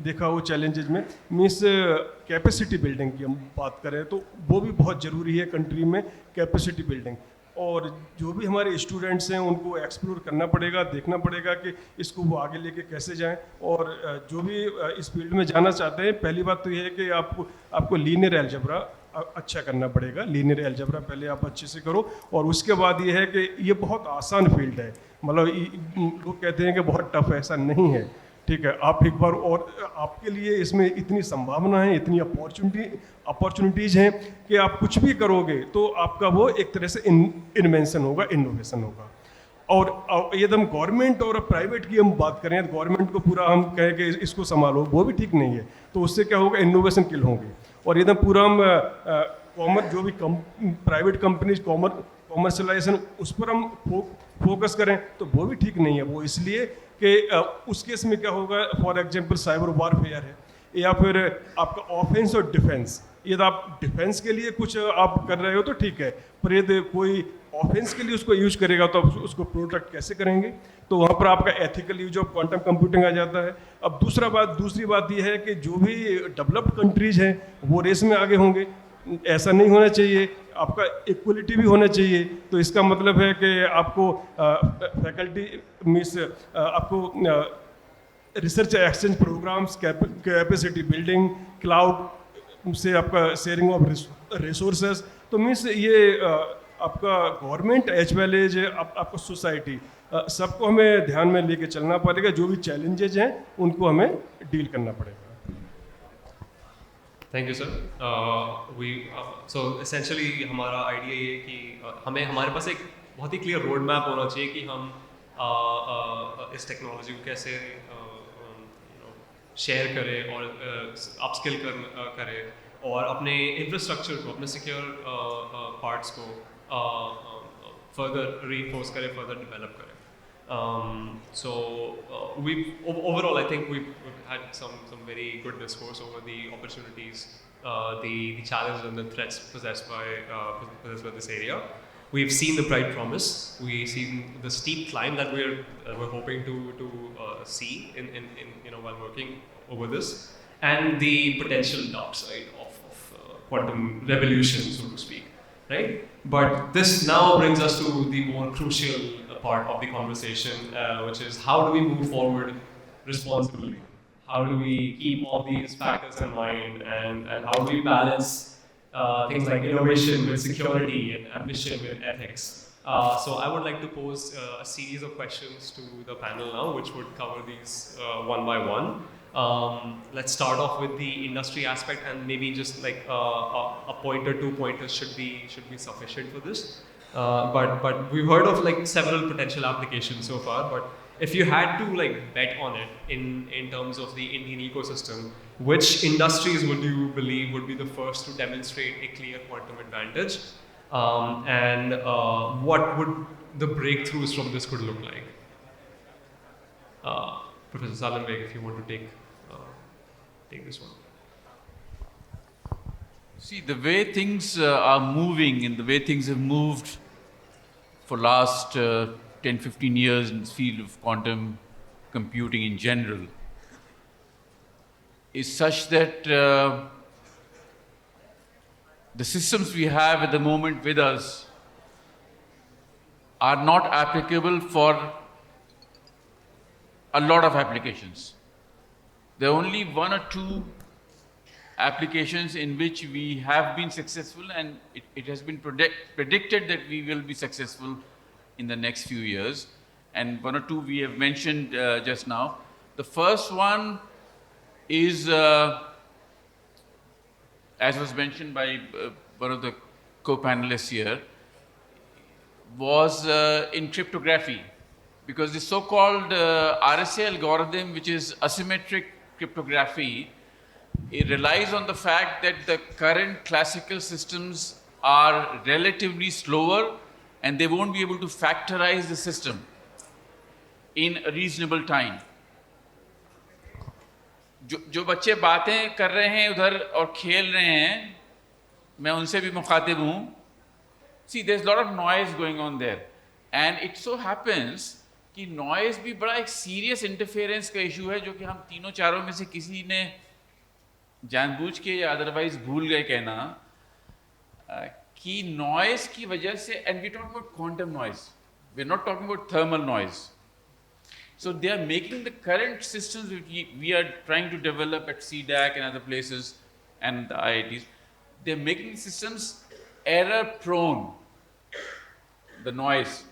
देखा वो चैलेंजेज में मीन्स कैपेसिटी बिल्डिंग की हम बात करें तो वो भी बहुत ज़रूरी है कंट्री में, कैपेसिटी बिल्डिंग। और जो भी हमारे स्टूडेंट्स हैं उनको एक्सप्लोर करना पड़ेगा, देखना पड़ेगा कि इसको वो आगे लेके कैसे जाएं। और जो भी इस फील्ड में जाना चाहते हैं, पहली बात तो ये है कि आपको लीनियर अलजेब्रा अच्छा करना पड़ेगा। लीनियर अलजेब्रा पहले आप अच्छे से करो, और उसके बाद ये है कि ये बहुत आसान फील्ड है, मतलब लोग कहते हैं कि बहुत टफ है, ऐसा नहीं है, ठीक है। आप एक बार, और आपके लिए इसमें इतनी संभावना है, इतनी अपॉर्चुनिटीज़ हैं कि आप कुछ भी करोगे तो आपका वो एक तरह से इन्वेंशन होगा, इनोवेशन होगा। और यदि हम गवर्नमेंट और प्राइवेट की हम बात करें, तो गवर्नमेंट को पूरा हम कहें कि इसको संभालो, वो भी ठीक नहीं है, तो उससे क्या होगा, इनोवेशन किल होंगे। और यदि पूरा हम कॉमर्स, जो भी प्राइवेट कंपनीज कॉमर्शलाइजेशन, उस पर हम फोकस करें तो वो भी ठीक नहीं है। वो इसलिए कि उस केस में क्या होगा, फॉर एग्जांपल साइबर वारफेयर है, या फिर आपका ऑफेंस और डिफेंस। यदि आप डिफेंस के लिए कुछ आप कर रहे हो तो ठीक है, पर यदि कोई ऑफेंस के लिए उसको यूज करेगा तो आप उसको प्रोटेक्ट कैसे करेंगे, तो वहाँ पर आपका ethical use of quantum computing आ जाता है। अब दूसरी बात यह है कि जो भी डेवलप्ड कंट्रीज हैं वो रेस में आगे होंगे, ऐसा नहीं होना चाहिए, आपका इक्वलिटी भी होना चाहिए। तो इसका मतलब है कि आपको फैकल्टी मीन्स आपको research exchange programs, capacity building, cloud से आपका शेयरिंग ऑफ रिसोर्सेज, तो मीन्स ये आपका गवर्नमेंट एज वेल एज आपका सोसाइटी, सबको हमें ध्यान में लेके चलना पड़ेगा। जो भी चैलेंजेज हैं उनको हमें डील करना पड़ेगा। Thank you sir. So essentially हमारा आइडिया ये है कि हमारे पास एक बहुत ही क्लियर रोड मैप होना चाहिए कि हम इस टेक्नोलॉजी को कैसे शेयर करें और अपस्किल करें और अपने इंफ्रास्ट्रक्चर को, अपने सिक्योर पार्ट्स को फर्दर रीइंफोर्स करें, फर्दर डेवलप करें। Overall, I think we've had some very good discourse over the opportunities, the challenges and the threats possessed by this area. We've seen the bright promise. We've seen the steep climb that we're hoping to see in while working over this, and the potential dark side of quantum revolution, so to speak, right? But this now brings us to the more crucial part of the conversation, which is how do we move forward responsibly? How do we keep all these factors in mind, and how do we balance things like innovation with security and ambition with ethics? So I would like to pose a series of questions to the panel now, which would cover these one by one. Let's start off with the industry aspect, and maybe just like a point or 2 pointers should be sufficient for this. But we've heard of like several potential applications so far. But if you had to like bet on it in terms of the Indian ecosystem, which industries would you believe would be the first to demonstrate a clear quantum advantage, and what would the breakthroughs from this could look like? Professor Salim Beg, if you want to take this one. See, the way things are moving and the way things have moved for last 10-15 years in the field of quantum computing in general is such that the systems we have at the moment with us are not applicable for a lot of applications. There are only 1 or 2 applications in which we have been successful, and it has been predicted that we will be successful in the next few years. And 1 or 2 we have mentioned just now. The first one is, as was mentioned by one of the co-panelists here, was in cryptography. Because the so-called RSA algorithm, which is asymmetric cryptography, it relies on the fact that the current classical systems are relatively slower and they won't be able to factorize the system in a reasonable time. जो बच्चे बातें कर रहे हैं उधर और खेल रहे हैं, मैं उनसे भी मुखातिब हूँ. See, there's a lot of noise going on there, and it so happens कि noise भी बड़ा एक serious interference का issue है, जो कि हम तीनों चारों में से किसी ने जानबूझ के या otherwise भूल गए कहना, कि noise की वजह से, and we talk about quantum noise, we're not talking about thermal noise. So they are making the current systems which we are trying to develop at C-DAC and other places and the IITs, they are making systems error prone. The noise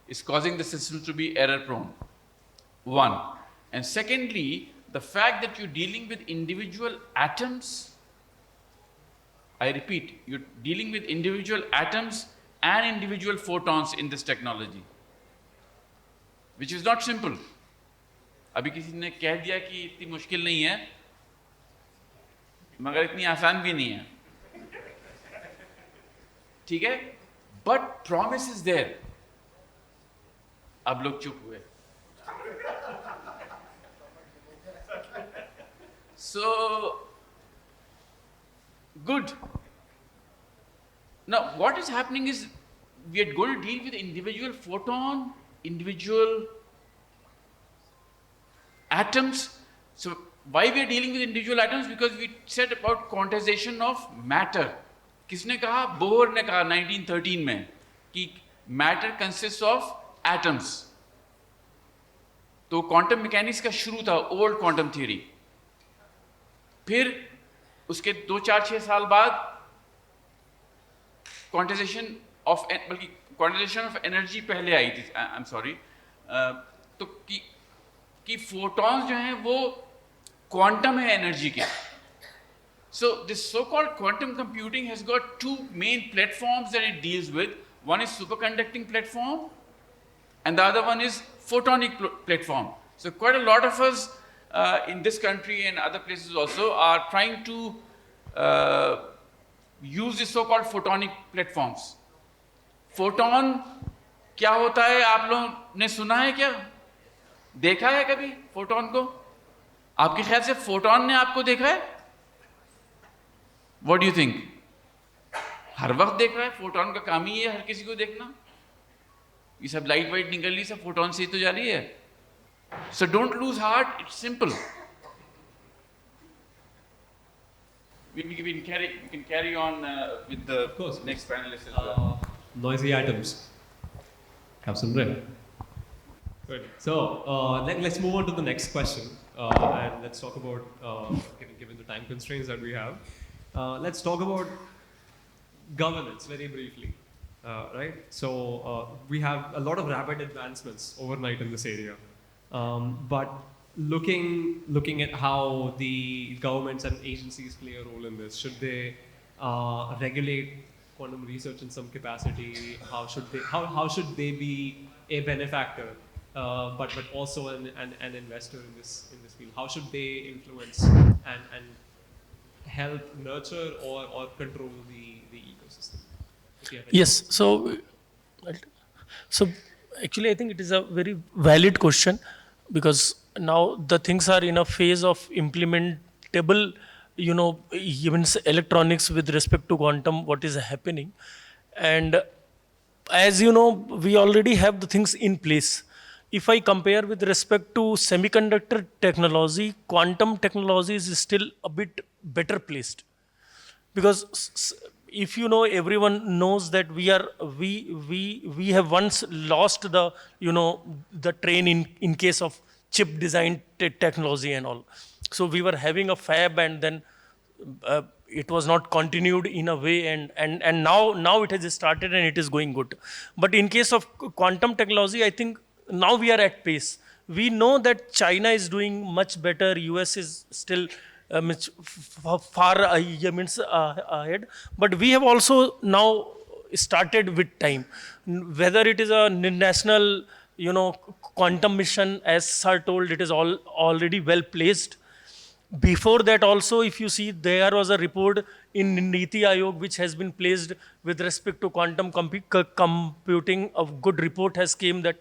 is causing the systems to be error prone. One. And secondly, the fact that you're dealing with individual atoms, I repeat, you're dealing with individual atoms and individual photons in this technology, which is not simple. अभी किसी ने कह दिया कि इतनी मुश्किल नहीं है, मगर इतनी आसान भी नहीं है, ठीक है? But promise is there. अब लोग चुप हुए. So good. Now what is happening is we are going to deal with individual photon, individual atoms. So why we are dealing with individual atoms? Because we said about quantization of matter. किसने कहा? Bohr ने कहा 1913 में कि matter consists of atoms. तो quantum mechanics का शुरू था, ओल्ड क्वांटम थ्योरी. फिर उसके 2-4-6 साल बाद क्वांटाइजेशन ऑफ, बल्कि क्वांटाइजेशन ऑफ एनर्जी पहले आई थी, आई एम सॉरी, तो कि फोटॉन्स जो हैं वो क्वांटम है एनर्जी के. So this so-called quantum computing has got two main platforms that it deals with. One is superconducting platform and the other one is photonic platform. So quite a lot of us in this country and other places also are trying to use the so-called photonic platforms. Photon क्या होता है आप लोगों ने सुना है क्या? देखा है कभी फोटोन को? आपके ख्याल से फोटोन ने आपको देखा है? What do you think? हर वक्त देख रहा है, फोटोन का काम ही है हर किसी को देखना. ये सब लाइट वाइट निकल रही, सब फोटोन से ही तो जा रही है. So don't lose heart, it's simple. We can carry on with the next panelist as well. Noisy atoms. Have some bread. Good. So let's move on to the next question, and let's talk about, given the time constraints that we have, let's talk about governance very briefly. Right? So we have a lot of rapid advancements overnight in this area, but looking at how the governments and agencies play a role in this, should they regulate quantum research in some capacity? How should they be a benefactor, but also an investor in this field? How should they influence and help nurture or control the ecosystem? Yes. So actually, I think it is a very valid question, because now the things are in a phase of implementable, even electronics with respect to quantum, what is happening. And as you know, we already have the things in place. If I compare with respect to semiconductor technology, quantum technology is still a bit better placed. Because if you know, everyone knows that we have once lost the the train in case of chip design technology and all. So we were having a fab, and then it was not continued in a way, and now it has started and it is going good. But in case of quantum technology, I think now we are at pace. We know that China is doing much better. US is still far ahead, but we have also now started with time. Whether it is a national quantum mission, as Sir told, it is already well placed. Before that also, if you see, there was a report in Niti Aayog which has been placed with respect to quantum computing. A good report has came that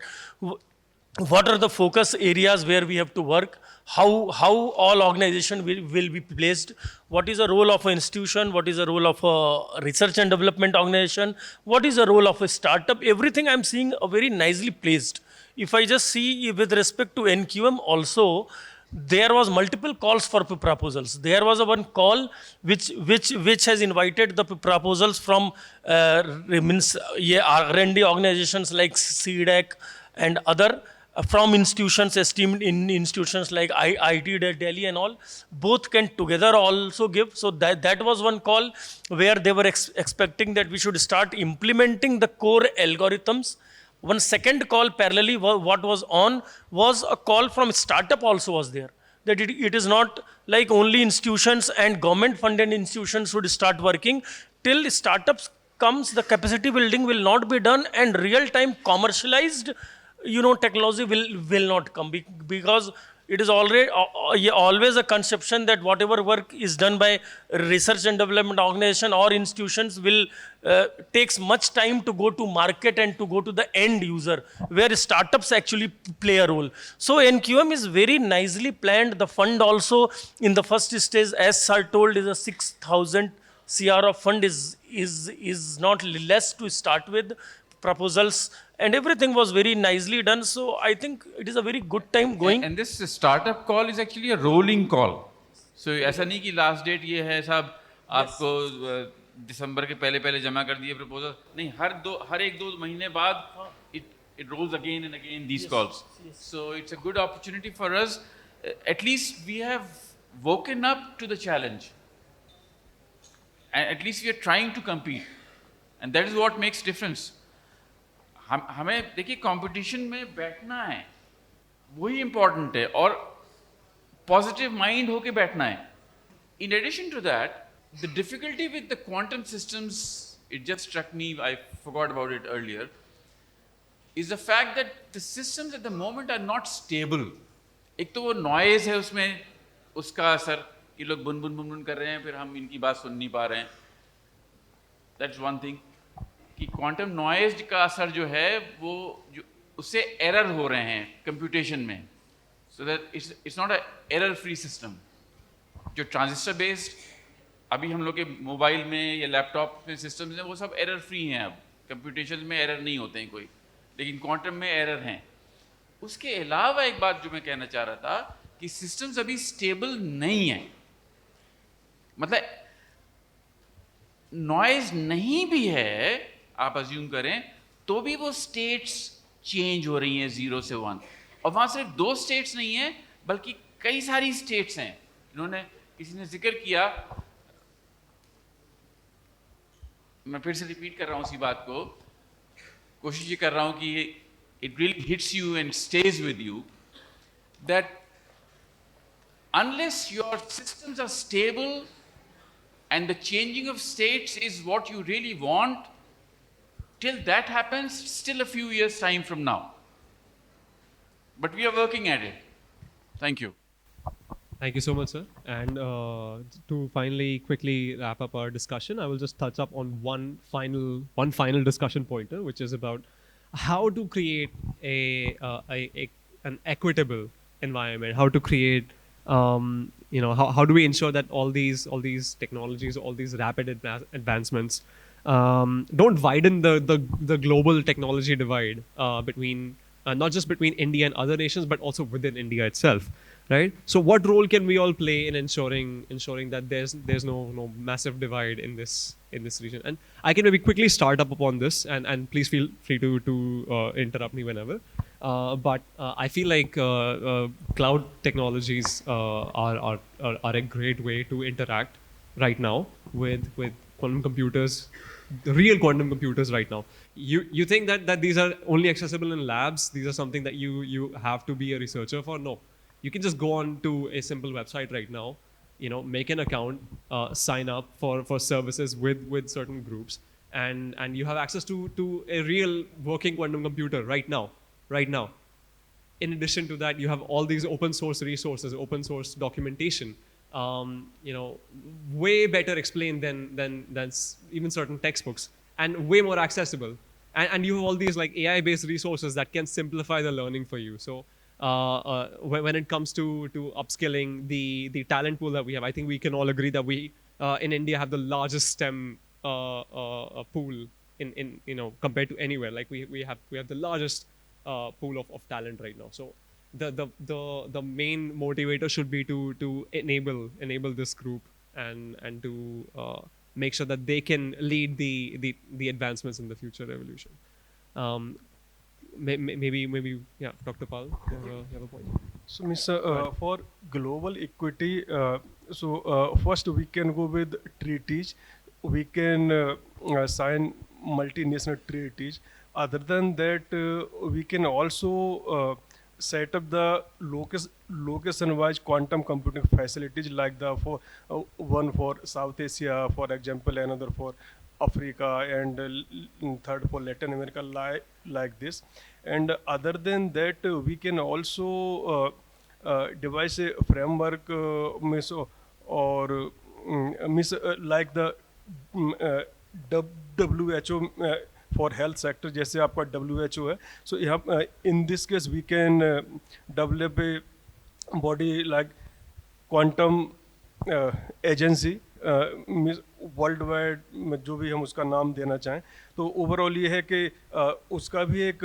what are the focus areas where we have to work, how all organization will be placed, what is the role of an institution, what is the role of a research and development organization, what is the role of a startup. Everything I'm seeing very nicely placed. If I just see with respect to NQM also, there was multiple calls for proposals. There was a one call which has invited the proposals from means R&D organizations like C-DAC and other from institutions, esteemed in institutions like IIT Delhi and all. Both can together also give. So that was one call where they were expecting that we should start implementing the core algorithms. One second call parallelly, what was on was a call from startup also was there. That it is not like only institutions and government funded institutions should start working. Till startups comes, the capacity building will not be done and real time commercialized, technology will not come, because it is already always a conception that whatever work is done by research and development organization or institutions will takes much time to go to market and to go to the end user, where startups actually play a role. So NQM is very nicely planned. The fund also in the first stage, as sir told, is a 6,000 CR of fund is not less to start with. Proposals and everything was very nicely done. So I think it is a very good time going. And this startup call is actually a rolling call. So ऐसा नहीं कि last date ये है साहब आपको दिसंबर के पहले जमा कर दिए proposal, नहीं, हर एक दो महीने बाद it rolls again and again these calls. So it's a good opportunity for us. At least we have woken up to the challenge. And at least we are trying to compete. And that is what makes difference. हमें देखिए competition में बैठना है, वही important है, और positive mind होके बैठना है. In addition to that, the difficulty with the quantum systems, it just struck me, I forgot about it earlier, is the fact that the systems at the moment are not stable. एक तो वो noise है उसमें, उसका असर कि लोग बुन बुन बुन बुन कर रहे हैं, फिर हम इनकी बात सुन नहीं पा रहे हैं. That's one thing. कि क्वांटम नॉइज का असर जो है वो जो उससे एरर हो रहे हैं कंप्यूटेशन में. So that it's not a error free system. जो ट्रांजिस्टर बेस्ड अभी हम लोग के मोबाइल में या लैपटॉप में सिस्टम्स हैं, वो सब एरर फ्री हैं. अब कंप्यूटेशन में एरर नहीं होते हैं कोई, लेकिन क्वांटम में एरर हैं. उसके अलावा एक बात जो मैं कहना चाह रहा था कि सिस्टम्स अभी स्टेबल नहीं हैं. मतलब नॉइज नहीं भी है, आप अज्यूम करें, तो भी वो स्टेट्स चेंज हो रही हैं 0 से 1. और वहाँ सिर्फ 2 स्टेट्स नहीं हैं, बल्कि कई सारी स्टेट्स हैं. इन्होंने किसी ने जिक्र किया, मैं फिर से रिपीट कर रहा हूँ उसी बात को, कोशिश ये कर रहा हूँ कि it really hits you and stays with you, that unless your systems are stable and the changing of states is what you really want, till that happens, still a few years time from now. But we are working at it. Thank you. Thank you so much, sir. And to finally quickly wrap up our discussion, I will just touch up on one final discussion pointer, which is about how to create an equitable environment, how to create how do we ensure that all these technologies, all these rapid advancements don't widen the global technology divide between not just between India and other nations, but also within India itself, right? So what role can we all play in ensuring that there's no massive divide in this region? And I can maybe quickly start up upon this, and please feel free to interrupt me whenever. But I feel like cloud technologies are a great way to interact right now with quantum computers, the real quantum computers right now. You think that these are only accessible in labs? These are something that you have to be a researcher for? No. You can just go on to a simple website right now, make an account, sign up for services with certain groups, and you have access to a real working quantum computer right now. In addition to that, you have all these open source resources, open source documentation, way better explained than even certain textbooks, and way more accessible. and you have all these like AI-based resources that can simplify the learning for you. So when it comes to upskilling, the talent pool that we have, I think we can all agree that we in India have the largest STEM pool in compared to anywhere. Like we have the largest pool of talent right now. So the main motivator should be to enable this group and to make sure that they can lead the advancements in the future revolution. Maybe yeah, Dr. Pal, you have a point. So, Mr. For global equity, first we can go with treaties. We can sign multinational treaties. Other than that, we can also set up the location-wise quantum computing facilities, like the one for South Asia, for example, another for Africa, and third for Latin America, like this. And other than that, we can also devise a framework, like the WHO for health sector, जैसे आपका WHO है. So यहाँ in this case we can develop a body like quantum agency, world wide जो भी हम उसका नाम देना चाहें. तो ओवरऑल ये है कि उसका भी एक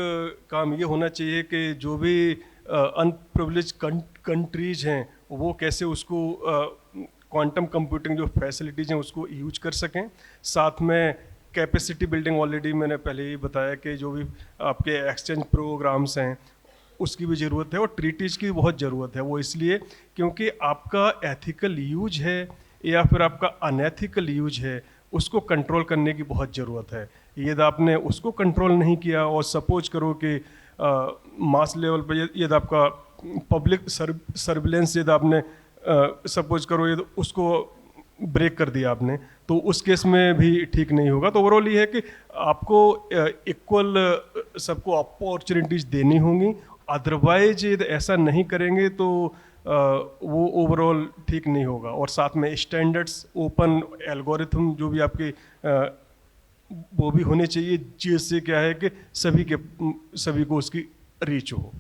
काम ये होना चाहिए कि जो भी अनप्रिविलेज कंट्रीज हैं वो कैसे उसको क्वांटम कंप्यूटिंग जो फैसिलिटीज़ हैं उसको यूज कर सकें. साथ में कैपेसिटी बिल्डिंग, ऑलरेडी मैंने पहले ही बताया कि जो भी आपके एक्सचेंज प्रोग्राम्स हैं उसकी भी ज़रूरत है, और ट्रीटीज़ की बहुत ज़रूरत है. वो इसलिए क्योंकि आपका एथिकल यूज है या फिर आपका अनएथिकल यूज है, उसको कंट्रोल करने की बहुत ज़रूरत है. यदि आपने उसको कंट्रोल नहीं किया और सपोज करो कि मास लेवल पर यदि आपका पब्लिक सर्विलेंस यदि आपने सपोज करो यदि उसको ब्रेक कर दिया आपने, तो उस केस में भी ठीक नहीं होगा. तो ओवरऑल ये है कि आपको इक्वल सबको अपॉर्चुनिटीज़ देनी होंगी. अदरवाइज यदि ऐसा नहीं करेंगे तो वो ओवरऑल ठीक नहीं होगा. और साथ में स्टैंडर्ड्स, ओपन एल्गोरिथम जो भी आपके वो भी होने चाहिए, जिससे क्या है कि सभी को उसकी रीच हो.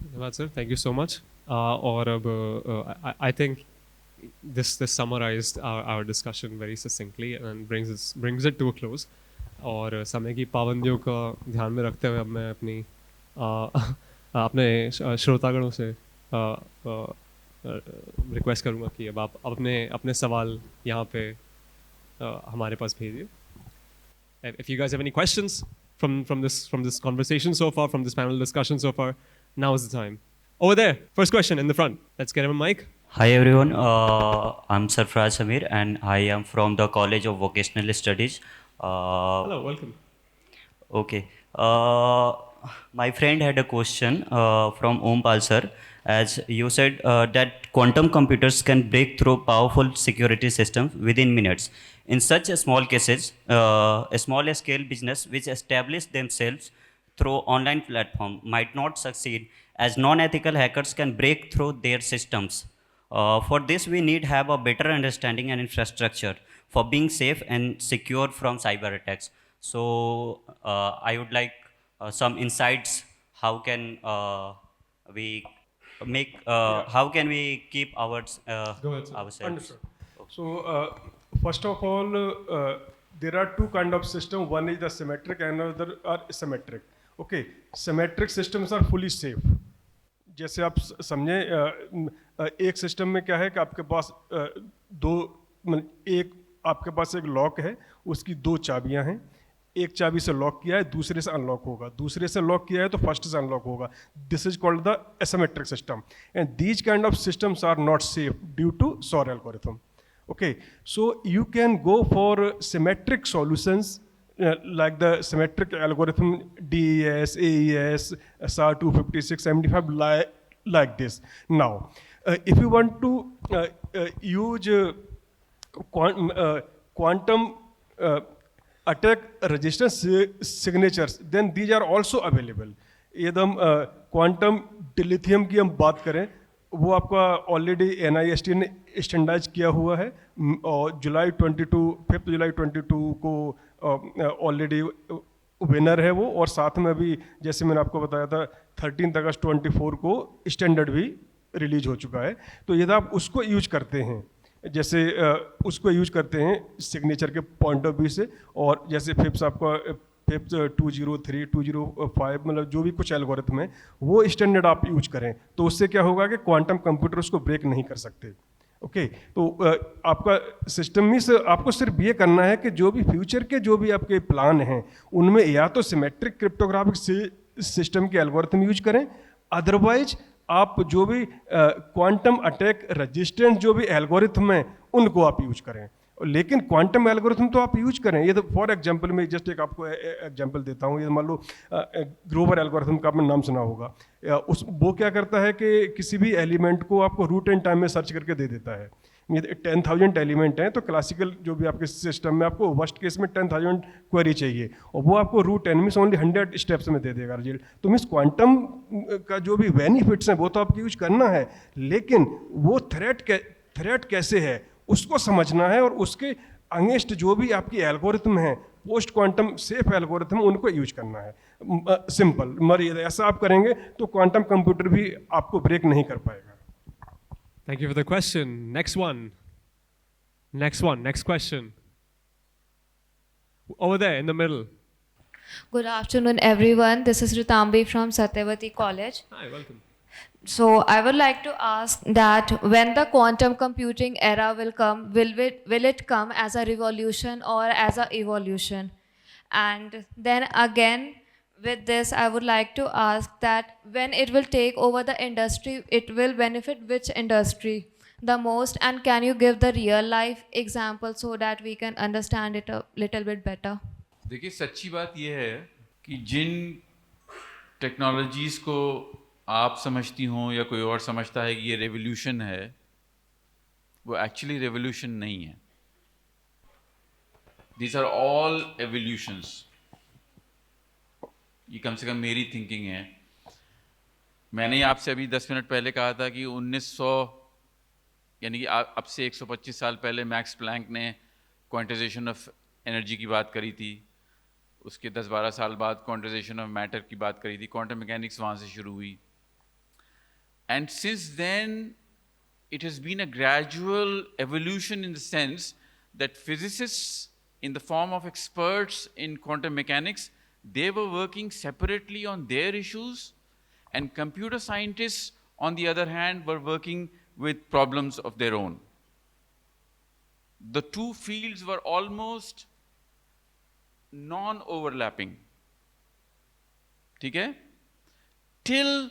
धन्यवाद sir, thank you so much. और अब I think this summarized our discussion very succinctly and brings it to a close. और समय की पाबंदियों का ध्यान में रखते हुए अब मैं अपने श्रोतागणों से रिक्वेस्ट करूँगा कि अब आप अपने सवाल यहाँ पे हमारे पास भेजिए. If you guys have any questions from this conversation so far, from this panel discussion so far, now is the time. Over there, first question in the front. Let's get him a mic. Hi everyone, I'm Sarfraz Samir and I am from the College of Vocational Studies. Hello, welcome. Okay, my friend had a question from Ompal sir. As you said that quantum computers can break through powerful security systems within minutes. In such a small cases, a small scale business which establish themselves through online platform might not succeed, as non-ethical hackers can break through their systems. For this, we need have a better understanding and infrastructure for being safe and secure from cyber attacks. So, I would like some insights. How can we make? How can we keep ourselves? Understood. So, first of all, there are two kind of system. One is the symmetric, and another are asymmetric. Okay, symmetric systems are fully safe. जैसे आप समझें, एक system में क्या है कि आपके पास आपके पास एक लॉक है, उसकी दो चाबियां हैं. एक चाबी से लॉक किया है, दूसरे से अनलॉक होगा. दूसरे से लॉक किया है तो फर्स्ट से अनलॉक होगा. This is called the asymmetric system, and these kind of systems are not safe due to SOR algorithm. Okay, so you can go for symmetric solutions like the symmetric algorithm DES, AES, SAR 256, 75, like this. Now, if you want to use quantum attack resistance signatures, then these are also available. यदि हम quantum डिलिथियम की हम बात करें, वो आपका already NIST ने standardise किया हुआ है, और 5 जुलाई 2022 को ऑलरेडी विनर है वो, और साथ में अभी जैसे मैंने आपको बताया था 13 अगस्त 24 को स्टैंडर्ड भी रिलीज हो चुका है। तो यदि आप उसको यूज करते हैं, जैसे उसको यूज करते हैं सिग्नेचर के पॉइंट ऑफ व्यू से, और जैसे फिप्स आपका फिप्स 203 205 मतलब जो भी कुछ एल्गोरिथम है वो स्टैंडर्ड आप यूज करें, तो उससे क्या होगा कि क्वांटम कंप्यूटर उसको ब्रेक नहीं कर सकते। ओके, तो आपका सिस्टम में से आपको सिर्फ ये करना है कि जो भी फ्यूचर के जो भी आपके प्लान हैं उनमें या तो सिमेट्रिक क्रिप्टोग्राफिक सिस्टम के एल्गोरिथम यूज करें, अदरवाइज आप जो भी क्वांटम अटैक रेजिस्टेंट जो भी एल्गोरिथम हैं उनको आप यूज करें। लेकिन क्वांटम एल्गोरिथम तो आप यूज करें। ये तो फॉर एग्जांपल मैं जस्ट एक आपको एग्जांपल देता हूँ। ये मान लो ग्रोवर एल्गोरिथम का आपने नाम सुना होगा। वो क्या करता है कि किसी भी एलिमेंट को आपको रूट एंड टाइम में सर्च करके दे देता है। ये 10,000 एलिमेंट हैं, तो क्लासिकल जो भी आपके सिस्टम में आपको वर्स्ट केस में 10,000 क्वेरी चाहिए, और वो आपको रूट 10 मीन्स ओनली 100 स्टेप्स में दे देगा रिजल्ट। तो मीन्स क्वांटम का जो भी बेनिफिट्स हैं वो तो आपको यूज करना है, लेकिन वो थ्रेट कैसे है उसको समझना है, और उसके अगेंस्ट जो भी आपकी एल्गोरिथम है पोस्ट क्वांटम सेफ एल्गोरिथम उनको यूज करना है। सिंपल, मगर ऐसा आप करेंगे तो क्वांटम कंप्यूटर भी आपको ब्रेक नहीं कर पाएगा। Thank you for the question. Next one. Next question. Over there in the middle. Good afternoon, everyone. This is Ritambi from Satyavati College. Hi, welcome. So I would like to ask that when the quantum computing era will come, will it come as a revolution or as a evolution? And then again, with this, I would like to ask that when it will take over the industry, it will benefit which industry the most? And can you give the real life example so that we can understand it a little bit better? देखिए, सच्ची बात यह है कि जिन technologies को आप समझती हों या कोई और समझता है कि ये रेवोल्यूशन है, वो एक्चुअली रेवोल्यूशन नहीं है। These are all evolutions. ये कम से कम मेरी थिंकिंग है। मैंने आपसे अभी 10 मिनट पहले कहा था कि 1900 यानी कि अब से 125 साल पहले मैक्स प्लैंक ने क्वांटाइजेशन ऑफ एनर्जी की बात करी थी। उसके 10-12 साल बाद क्वांटाइजेशन ऑफ मैटर की बात करी थी। क्वांटम मैकेनिक्स वहाँ से शुरू हुई। And since then it has been a gradual evolution in the sense that physicists in the form of experts in quantum mechanics, they were working separately on their issues, and computer scientists on the other hand were working with problems of their own. The two fields were almost non-overlapping. ठीक है? Till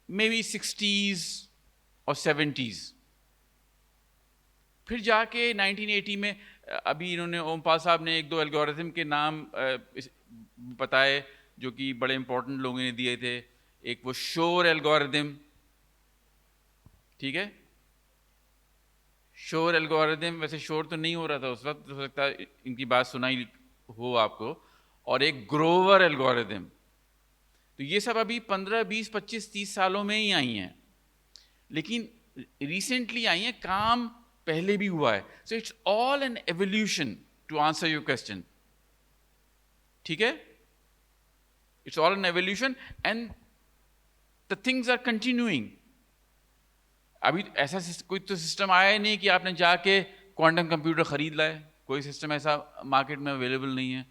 maybe 60s और 70s। फिर जाके 1980 में अभी इन्होंने ओमपाल साहब ने 1-2 एल्गोरिथम के नाम बताए जो कि बड़े इंपॉर्टेंट लोगों ने दिए थे। एक वो शोर एल्गोरिथम, ठीक है, शोर एल्गोरिथम, वैसे शोर तो नहीं हो रहा था उस वक्त, हो सकता है इनकी बात सुनाई हो आपको। और एक ग्रोवर एल्गोरिथम। तो ये सब अभी 15, 20, 25, 30 सालों में ही आई हैं, लेकिन रिसेंटली आई हैं। काम पहले भी हुआ है। So it's all an evolution to answer your question. ठीक है, it's all an evolution and the things are continuing. अभी ऐसा कोई तो सिस्टम आया ही नहीं कि आपने जाके क्वांटम कंप्यूटर खरीद लाए। कोई सिस्टम ऐसा मार्केट में अवेलेबल नहीं है।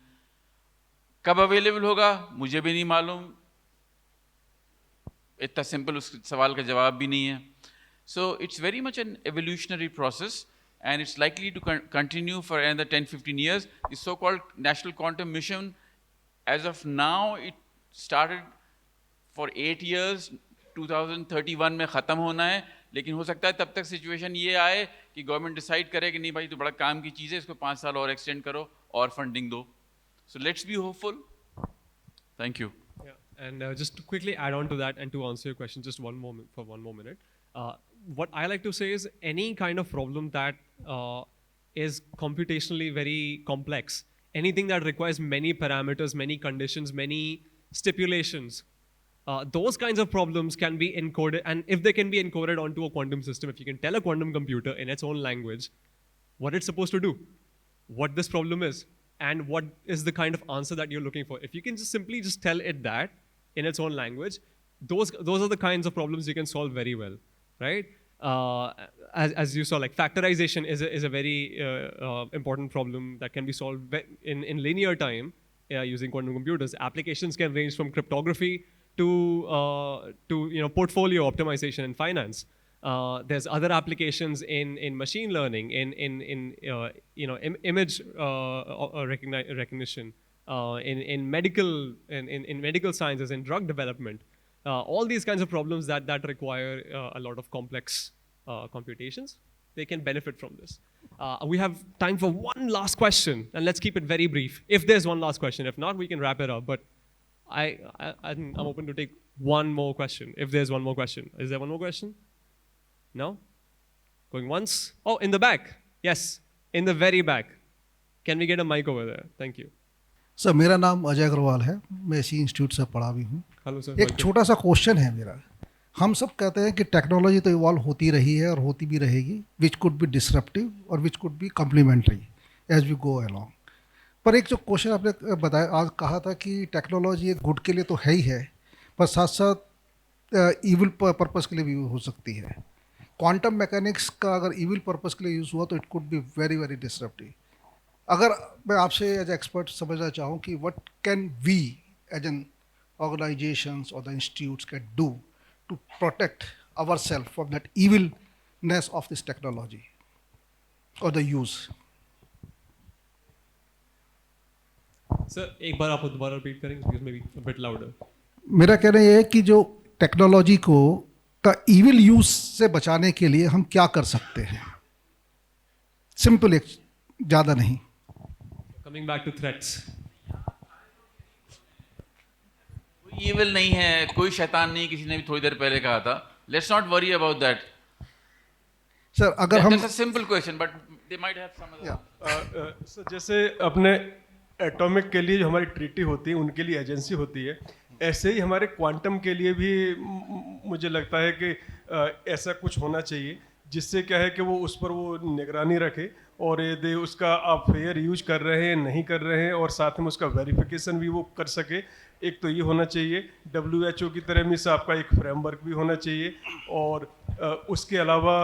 कब अवेलेबल होगा मुझे भी नहीं मालूम। इतना सिंपल उस सवाल का जवाब भी नहीं है। So it's very much an evolutionary process, and it's likely to continue for another 10-15 years. The so-called National Quantum Mission, as of now, it started for 8 years, 2031 में ख़त्म होना है, लेकिन हो सकता है तब तक सिचुएशन ये आए कि गवर्नमेंट डिसाइड करे कि नहीं भाई तो बड़ा काम की चीज़ है, इसको 5 साल और एक्सटेंड करो और फंडिंग दो। So let's be hopeful. Thank you. Yeah. And just to quickly add on to that and to answer your question, just one more minute. What I like to say is any kind of problem that is computationally very complex, anything that requires many parameters, many conditions, many stipulations, those kinds of problems can be encoded. And if they can be encoded onto a quantum system, if you can tell a quantum computer in its own language what it's supposed to do, what this problem is, and what is the kind of answer that you're looking for. If you can just simply just tell it that in its own language, those are the kinds of problems you can solve very well, right? As you saw, like factorization is a very important problem that can be solved in linear time using quantum computers. Applications can range from cryptography to portfolio optimization in finance. There's other applications in machine learning, in image recognition, in medical sciences, in drug development. All these kinds of problems that require a lot of complex computations, they can benefit from this. We have time for one last question, and let's keep it very brief. If there's one last question, if not, we can wrap it up. But I'm open to take one more question. If there's one more question, is there one more question? No? Going once? Oh, in the back. Yes, in the very back. Can we get a mic over there? Thank you. Sir मेरा नाम अजय अग्रवाल है, मैं इसी institute से पढ़ा भी हूँ। Hello sir. एक छोटा सा क्वेश्चन है मेरा। हम सब कहते हैं कि टेक्नोलॉजी तो इवॉल्व होती रही है और होती भी रहेगी, विच कुड बी डिसरप्टिव और which could be complementary as we go along. पर एक जो क्वेश्चन आपने बताया, आज कहा था कि टेक्नोलॉजी एक गुड के लिए तो है ही है, पर साथ साथ ईविल पर्पस के लिए भी हो सकती है। क्वांटम मैकेनिक्स का अगर ईविल पर्पस के लिए यूज़ हुआ तो it could be very very disruptive. अगर मैं आपसे एज एक्सपर्ट समझना चाहूँ कि what can we as an organisations और the institutes can do to protect our self from that evilness of this technology और द यूज़। सर एक बार आप दोबारा रिपीट करेंगे, maybe a bit louder. मेरा कहना ये है कि जो टेक्नोलॉजी को का ईविल यूज से बचाने के लिए हम क्या कर सकते हैं? सिंपल, एक ज़्यादा नहीं। कमिंग बैक टू थ्रेट्स, कोई ईविल नहीं है, कोई शैतान नहीं, किसी ने भी थोड़ी देर पहले कहा था। Let's not worry about that. Sir अगर हम simple question but they might have some other. Sir जैसे अपने एटॉमिक के लिए जो हमारी ट्रीटी होती है, उनके लिए एजेंसी होती है, ऐसे ही हमारे क्वांटम के लिए भी मुझे लगता है कि ऐसा कुछ होना चाहिए जिससे क्या है कि वो उस पर वो निगरानी रखे और यदि उसका आप फेयर यूज कर रहे हैं नहीं कर रहे हैं और साथ में उसका वेरिफिकेशन भी वो कर सके। एक तो ये होना चाहिए। WHO की तरह में से आपका एक फ्रेमवर्क भी होना चाहिए और उसके अलावा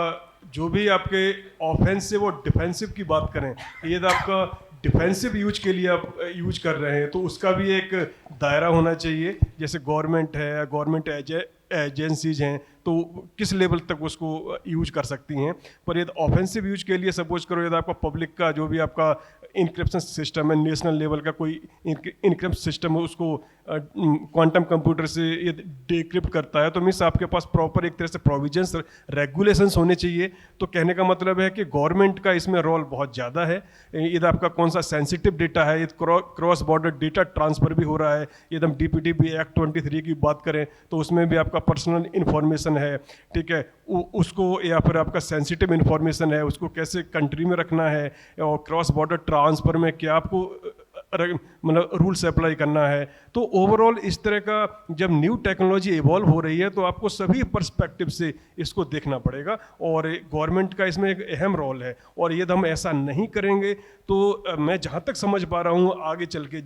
जो भी आपके ऑफेंस है वो डिफेंसिव की बात करें, यदि आपका डिफेंसिव यूज के लिए आप यूज कर रहे हैं तो उसका भी एक दायरा होना चाहिए। जैसे गवर्नमेंट है, गवर्नमेंट एजेंसीज हैं तो किस लेवल तक उसको यूज कर सकती हैं। पर यदि ऑफेंसिव यूज के लिए सपोज करो यदि आपका पब्लिक का जो भी आपका इनक्रिप्शन सिस्टम है, नेशनल लेवल का कोई इनक्रिप्ट सिस्टम है, उसको क्वांटम कंप्यूटर से ये डिक्रिप्ट करता है तो मीन्स आपके पास प्रॉपर एक तरह से प्रोविजंस, रेगुलेशंस होने चाहिए। तो कहने का मतलब है कि गवर्नमेंट का इसमें रोल बहुत ज़्यादा है। यदि आपका कौन सा सेंसिटिव डेटा है, यदि क्रॉस बॉर्डर डेटा ट्रांसफ़र भी हो रहा है, यदि हम DPTP एक्ट 23 की बात करें तो उसमें भी आपका पर्सनल इन्फॉर्मेशन है, ठीक है, उसको या फिर आपका सेंसिटिव इन्फॉर्मेशन है, उसको कैसे कंट्री में रखना है और क्रॉस बॉर्डर ट्रांसफ़र में क्या आपको मतलब रूल्स अप्लाई करना है। तो ओवरऑल इस तरह का जब न्यू टेक्नोलॉजी इवॉल्व हो रही है तो आपको सभी पर्सपेक्टिव से इसको देखना पड़ेगा और गवर्नमेंट का इसमें एक अहम रोल है। और यदि हम ऐसा नहीं करेंगे तो मैं जहाँ तक समझ पा रहा हूँ आगे चल के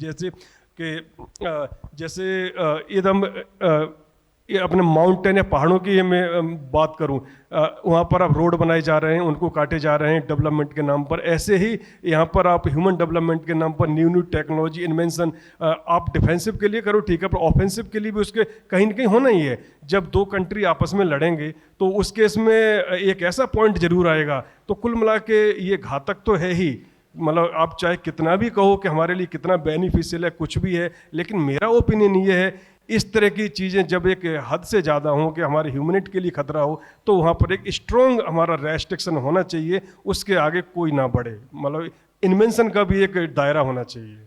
जैसे यदि हम ये अपने माउंटेन या पहाड़ों की मैं बात करूं, वहाँ पर आप रोड बनाए जा रहे हैं, उनको काटे जा रहे हैं डेवलपमेंट के नाम पर। ऐसे ही यहाँ पर आप ह्यूमन डेवलपमेंट के नाम पर न्यू टेक्नोलॉजी इन्वेंशन आप डिफेंसिव के लिए करो, ठीक है, पर ऑफेंसिव के लिए भी उसके कहीं ना कहीं होना ही है। जब दो कंट्री आपस में लड़ेंगे तो उस केस में एक ऐसा पॉइंट जरूर आएगा। तो कुल मिला के ये घातक तो है ही, मतलब आप चाहे कितना भी कहो कि हमारे लिए कितना बेनिफिशियल है, कुछ भी है, लेकिन मेरा ओपिनियन ये है इस तरह की चीज़ें जब एक हद से ज़्यादा हों कि हमारे ह्यूमनिटी के लिए खतरा हो तो वहाँ पर एक स्ट्रॉन्ग हमारा रेस्ट्रिक्शन होना चाहिए, उसके आगे कोई ना बढ़े, मतलब इन्वेंशन का भी एक दायरा होना चाहिए।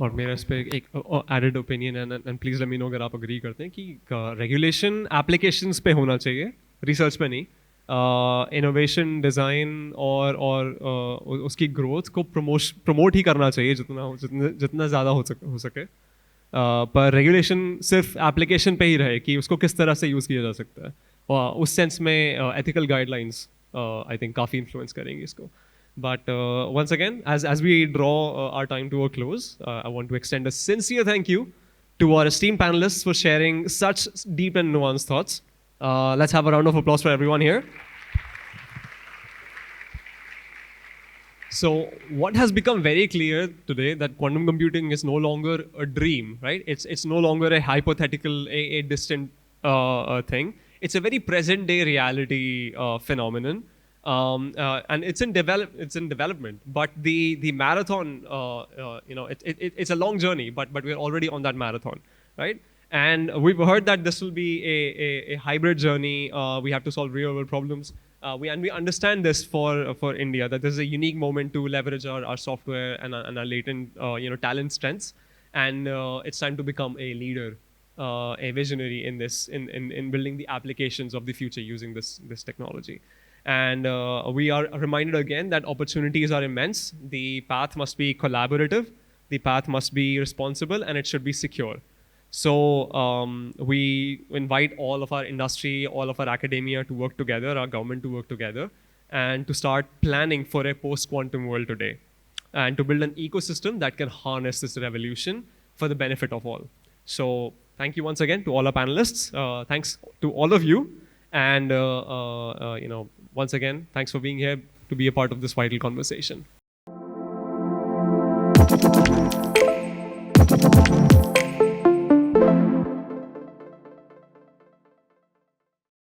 और मेरा इस पर एक एडेड ओपिनियन है, and please let me know अगर आप अग्री करते हैं कि रेगुलेशन एप्लीकेशंस पे होना चाहिए, रिसर्च पे नहीं। इनोवेशन, डिज़ाइन और उसकी ग्रोथ को प्रमोट ही करना चाहिए जितना ज़्यादा हो सके। पर रेगुलेशन सिर्फ एप्लीकेशन पे ही रहे कि उसको किस तरह से यूज़ किया जा सकता है, और उस सेंस में एथिकल गाइडलाइंस आई थिंक काफ़ी इन्फ्लुएंस करेंगी इसको। But once again, as we draw our time to a close, I want to extend a sincere thank you to our esteemed panelists for sharing such deep and nuanced thoughts. Let's have a round of applause for everyone here. So what has become very clear today that quantum computing is no longer a dream, right? It's no longer a hypothetical, a distant thing. It's a very present day reality phenomenon. And it's in development, but the marathon, it's a long journey, but we're already on that marathon, right? And we've heard that this will be a hybrid journey. We have to solve real world problems. We understand this for India, that this is a unique moment to leverage our software and our latent talent strengths, and it's time to become a leader, a visionary in this in building the applications of the future using this technology. And we are reminded again that opportunities are immense. The path must be collaborative, the path must be responsible, and it should be secure. So we invite all of our industry, all of our academia to work together, our government to work together, and to start planning for a post-quantum world today, and to build an ecosystem that can harness this revolution for the benefit of all. So thank you once again to all our panelists. Thanks to all of you. And once again, thanks for being here to be a part of this vital conversation.